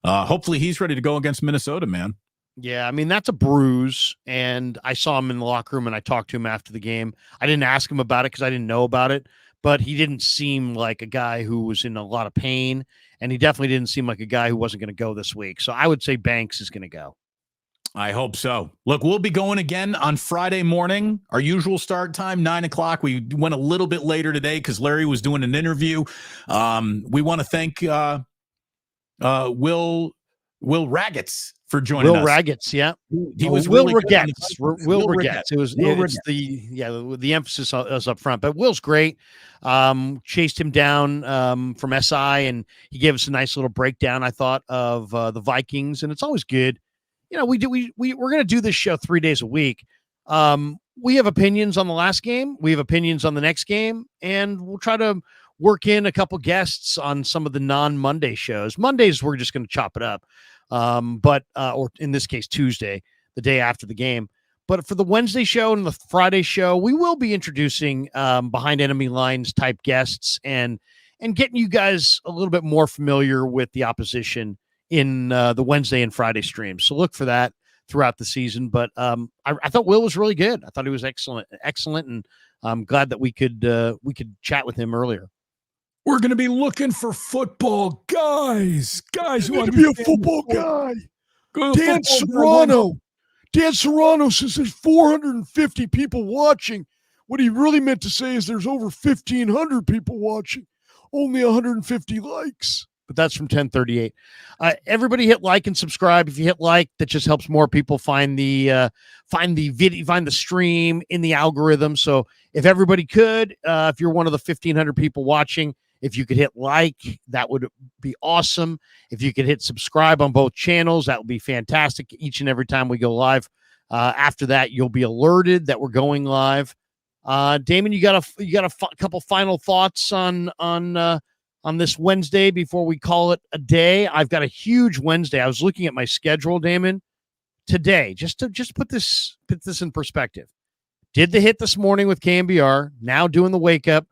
Hopefully, he's ready to go against Minnesota, man. Yeah, I mean, that's a bruise, and I saw him in the locker room, and I talked to him after the game. I didn't ask him about it because I didn't know about it, but he didn't seem like a guy who was in a lot of pain, and he definitely didn't seem like a guy who wasn't going to go this week. So I would say Banks is going to go. I hope so. Look, we'll be going again on Friday morning. Our usual start time, 9:00. We went a little bit later today because Larry was doing an interview. We want to thank Will Ragatz for joining us. Will Ragatz, yeah. He was Will really Ragatz. Will Ragatz. The emphasis is up front, but Will's great. Chased him down from SI, and he gave us a nice little breakdown, I thought, of the Vikings, and it's always good. We're going to do this show 3 days a week. We have opinions on the last game. We have opinions on the next game, and we'll try to work in a couple guests on some of the non-Monday shows. Mondays, we're just going to chop it up. Or in this case, Tuesday, the day after the game. But for the Wednesday show and the Friday show, we will be introducing behind enemy lines type guests and getting you guys a little bit more familiar with the opposition in the Wednesday and Friday streams. So look for that throughout the season. But I thought Will was really good. I thought he was excellent, and I'm glad that we could chat with him earlier. We're going to be looking for football guys who want to be a football guy. Dan Serrano says there's 450 people watching. What he really meant to say is there's over 1,500 people watching, only 150 likes. But that's from 1038. Everybody hit like and subscribe. If you hit like, that just helps more people find the video, find the stream in the algorithm. So if everybody could, if you're one of the 1,500 people watching, if you could hit like, that would be awesome. If you could hit subscribe on both channels, that would be fantastic. Each and every time we go live. After that, you'll be alerted that we're going live. Damon, you got a couple final thoughts on this Wednesday before we call it a day? I've got a huge Wednesday. I was looking at my schedule, Damon, today, just to put this in perspective. Did the hit this morning with KMBR, now doing the wake up.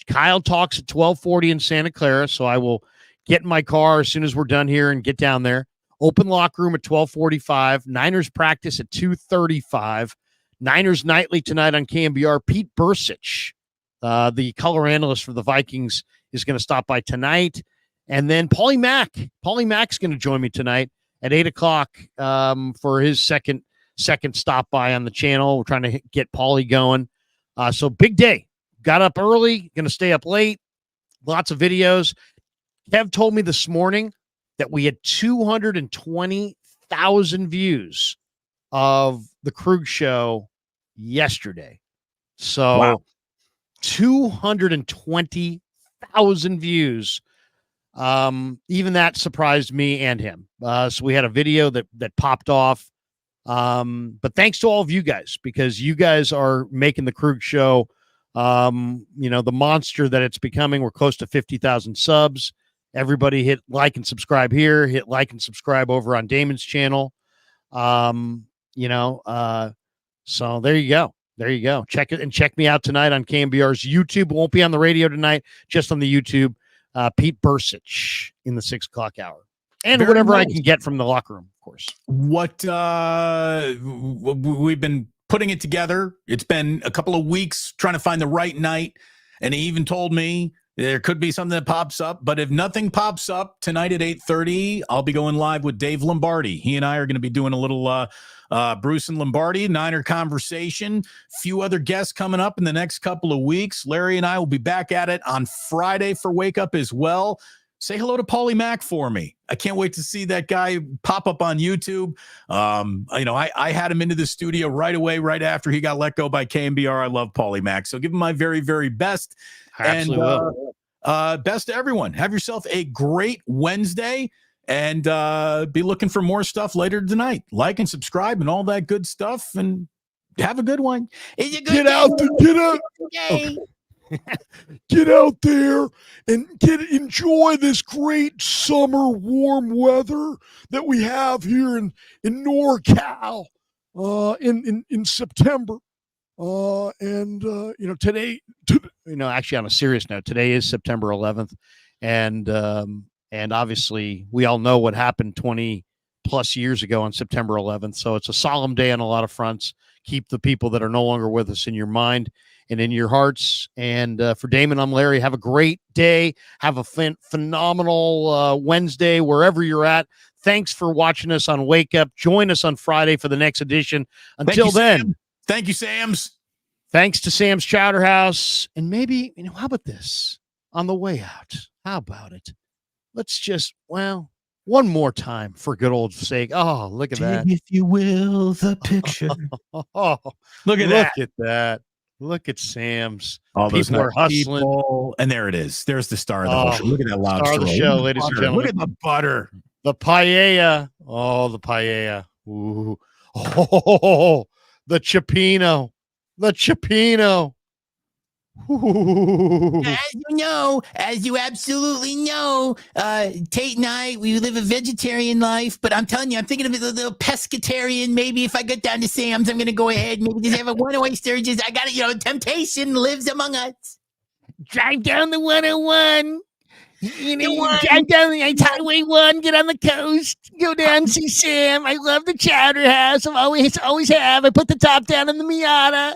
Kyle talks at 12:40 in Santa Clara, so I will get in my car as soon as we're done here and get down there. Open locker room at 12:45. Niners practice at 2:35. Niners nightly tonight on KMBR. Pete Bursich, the color analyst for the Vikings, is going to stop by tonight. And then Paulie Mack's going to join me tonight at 8 o'clock for his second stop by on the channel. We're trying to get Paulie going. So big day. Got up early, going to stay up late. Lots of videos. Kev told me this morning that we had 220,000 views of the Krueger show yesterday. So wow. 220,000 views. Even that surprised me and him. So we had a video that popped off. But thanks to all of you guys, because you guys are making the Krueger show the monster that it's becoming. We're close to 50,000 subs. Everybody hit like and subscribe here, hit like and subscribe over on Damon's channel. So there you go. Check it and check me out tonight on KMBR's YouTube. Won't be on the radio tonight, just on the YouTube. Pete Bursich in the 6 o'clock hour, and very whatever nice. I can get from the locker room, of course. What we've been putting it together. It's been a couple of weeks trying to find the right night. And he even told me there could be something that pops up. But if nothing pops up tonight at 8:30, I'll be going live with Dave Lombardi. He and I are going to be doing a little Bruce and Lombardi Niner conversation. Few other guests coming up in the next couple of weeks. Larry and I will be back at it on Friday for Wake Up as well. Say hello to Paulie Mack for me. I can't wait to see that guy pop up on YouTube. I had him into the studio right away, right after he got let go by KMBR. I love Paulie Mack. So give him my very, very best. Absolutely. And best to everyone. Have yourself a great Wednesday, and be looking for more stuff later tonight. Like and subscribe and all that good stuff, and have a good one. Get out. Okay. Get out there and enjoy this great summer warm weather that we have here in NorCal in September. Today, actually on a serious note, today is September 11th, and obviously we all know what happened 20 plus years ago on September 11th. So it's a solemn day on a lot of fronts. Keep the people that are no longer with us in your mind and in your hearts. And for Damon, I'm Larry. Have a great day. Have a phenomenal Wednesday, wherever you're at. Thanks for watching us on Wake Up. Join us on Friday for the next edition. Until then. Sam. Thank you, Sam's. Thanks to Sam's Chowder House. And maybe, how about this? On the way out, how about it? Let's just, one more time for good old sake. Oh, look at that. If you will, the picture. Look at that. Look at Sam's. All those people are hustling. People. And there it is. There's the star of the whole show. Look at that loud star of the show, ladies and gentlemen. Look at the butter. The paella. Oh, the paella. Ooh. Oh, the cioppino. The cioppino. As you absolutely know, Tate and I, we live a vegetarian life, but I'm telling you, I'm thinking of a little pescatarian. Maybe if I get down to Sam's, I'm going to go ahead and maybe just have one oyster. I got it, temptation lives among us. Drive down the 101. Drive down the Highway 1, get on the coast, go down, see Sam. I love the Chowder House. I always have. I put the top down on the Miata.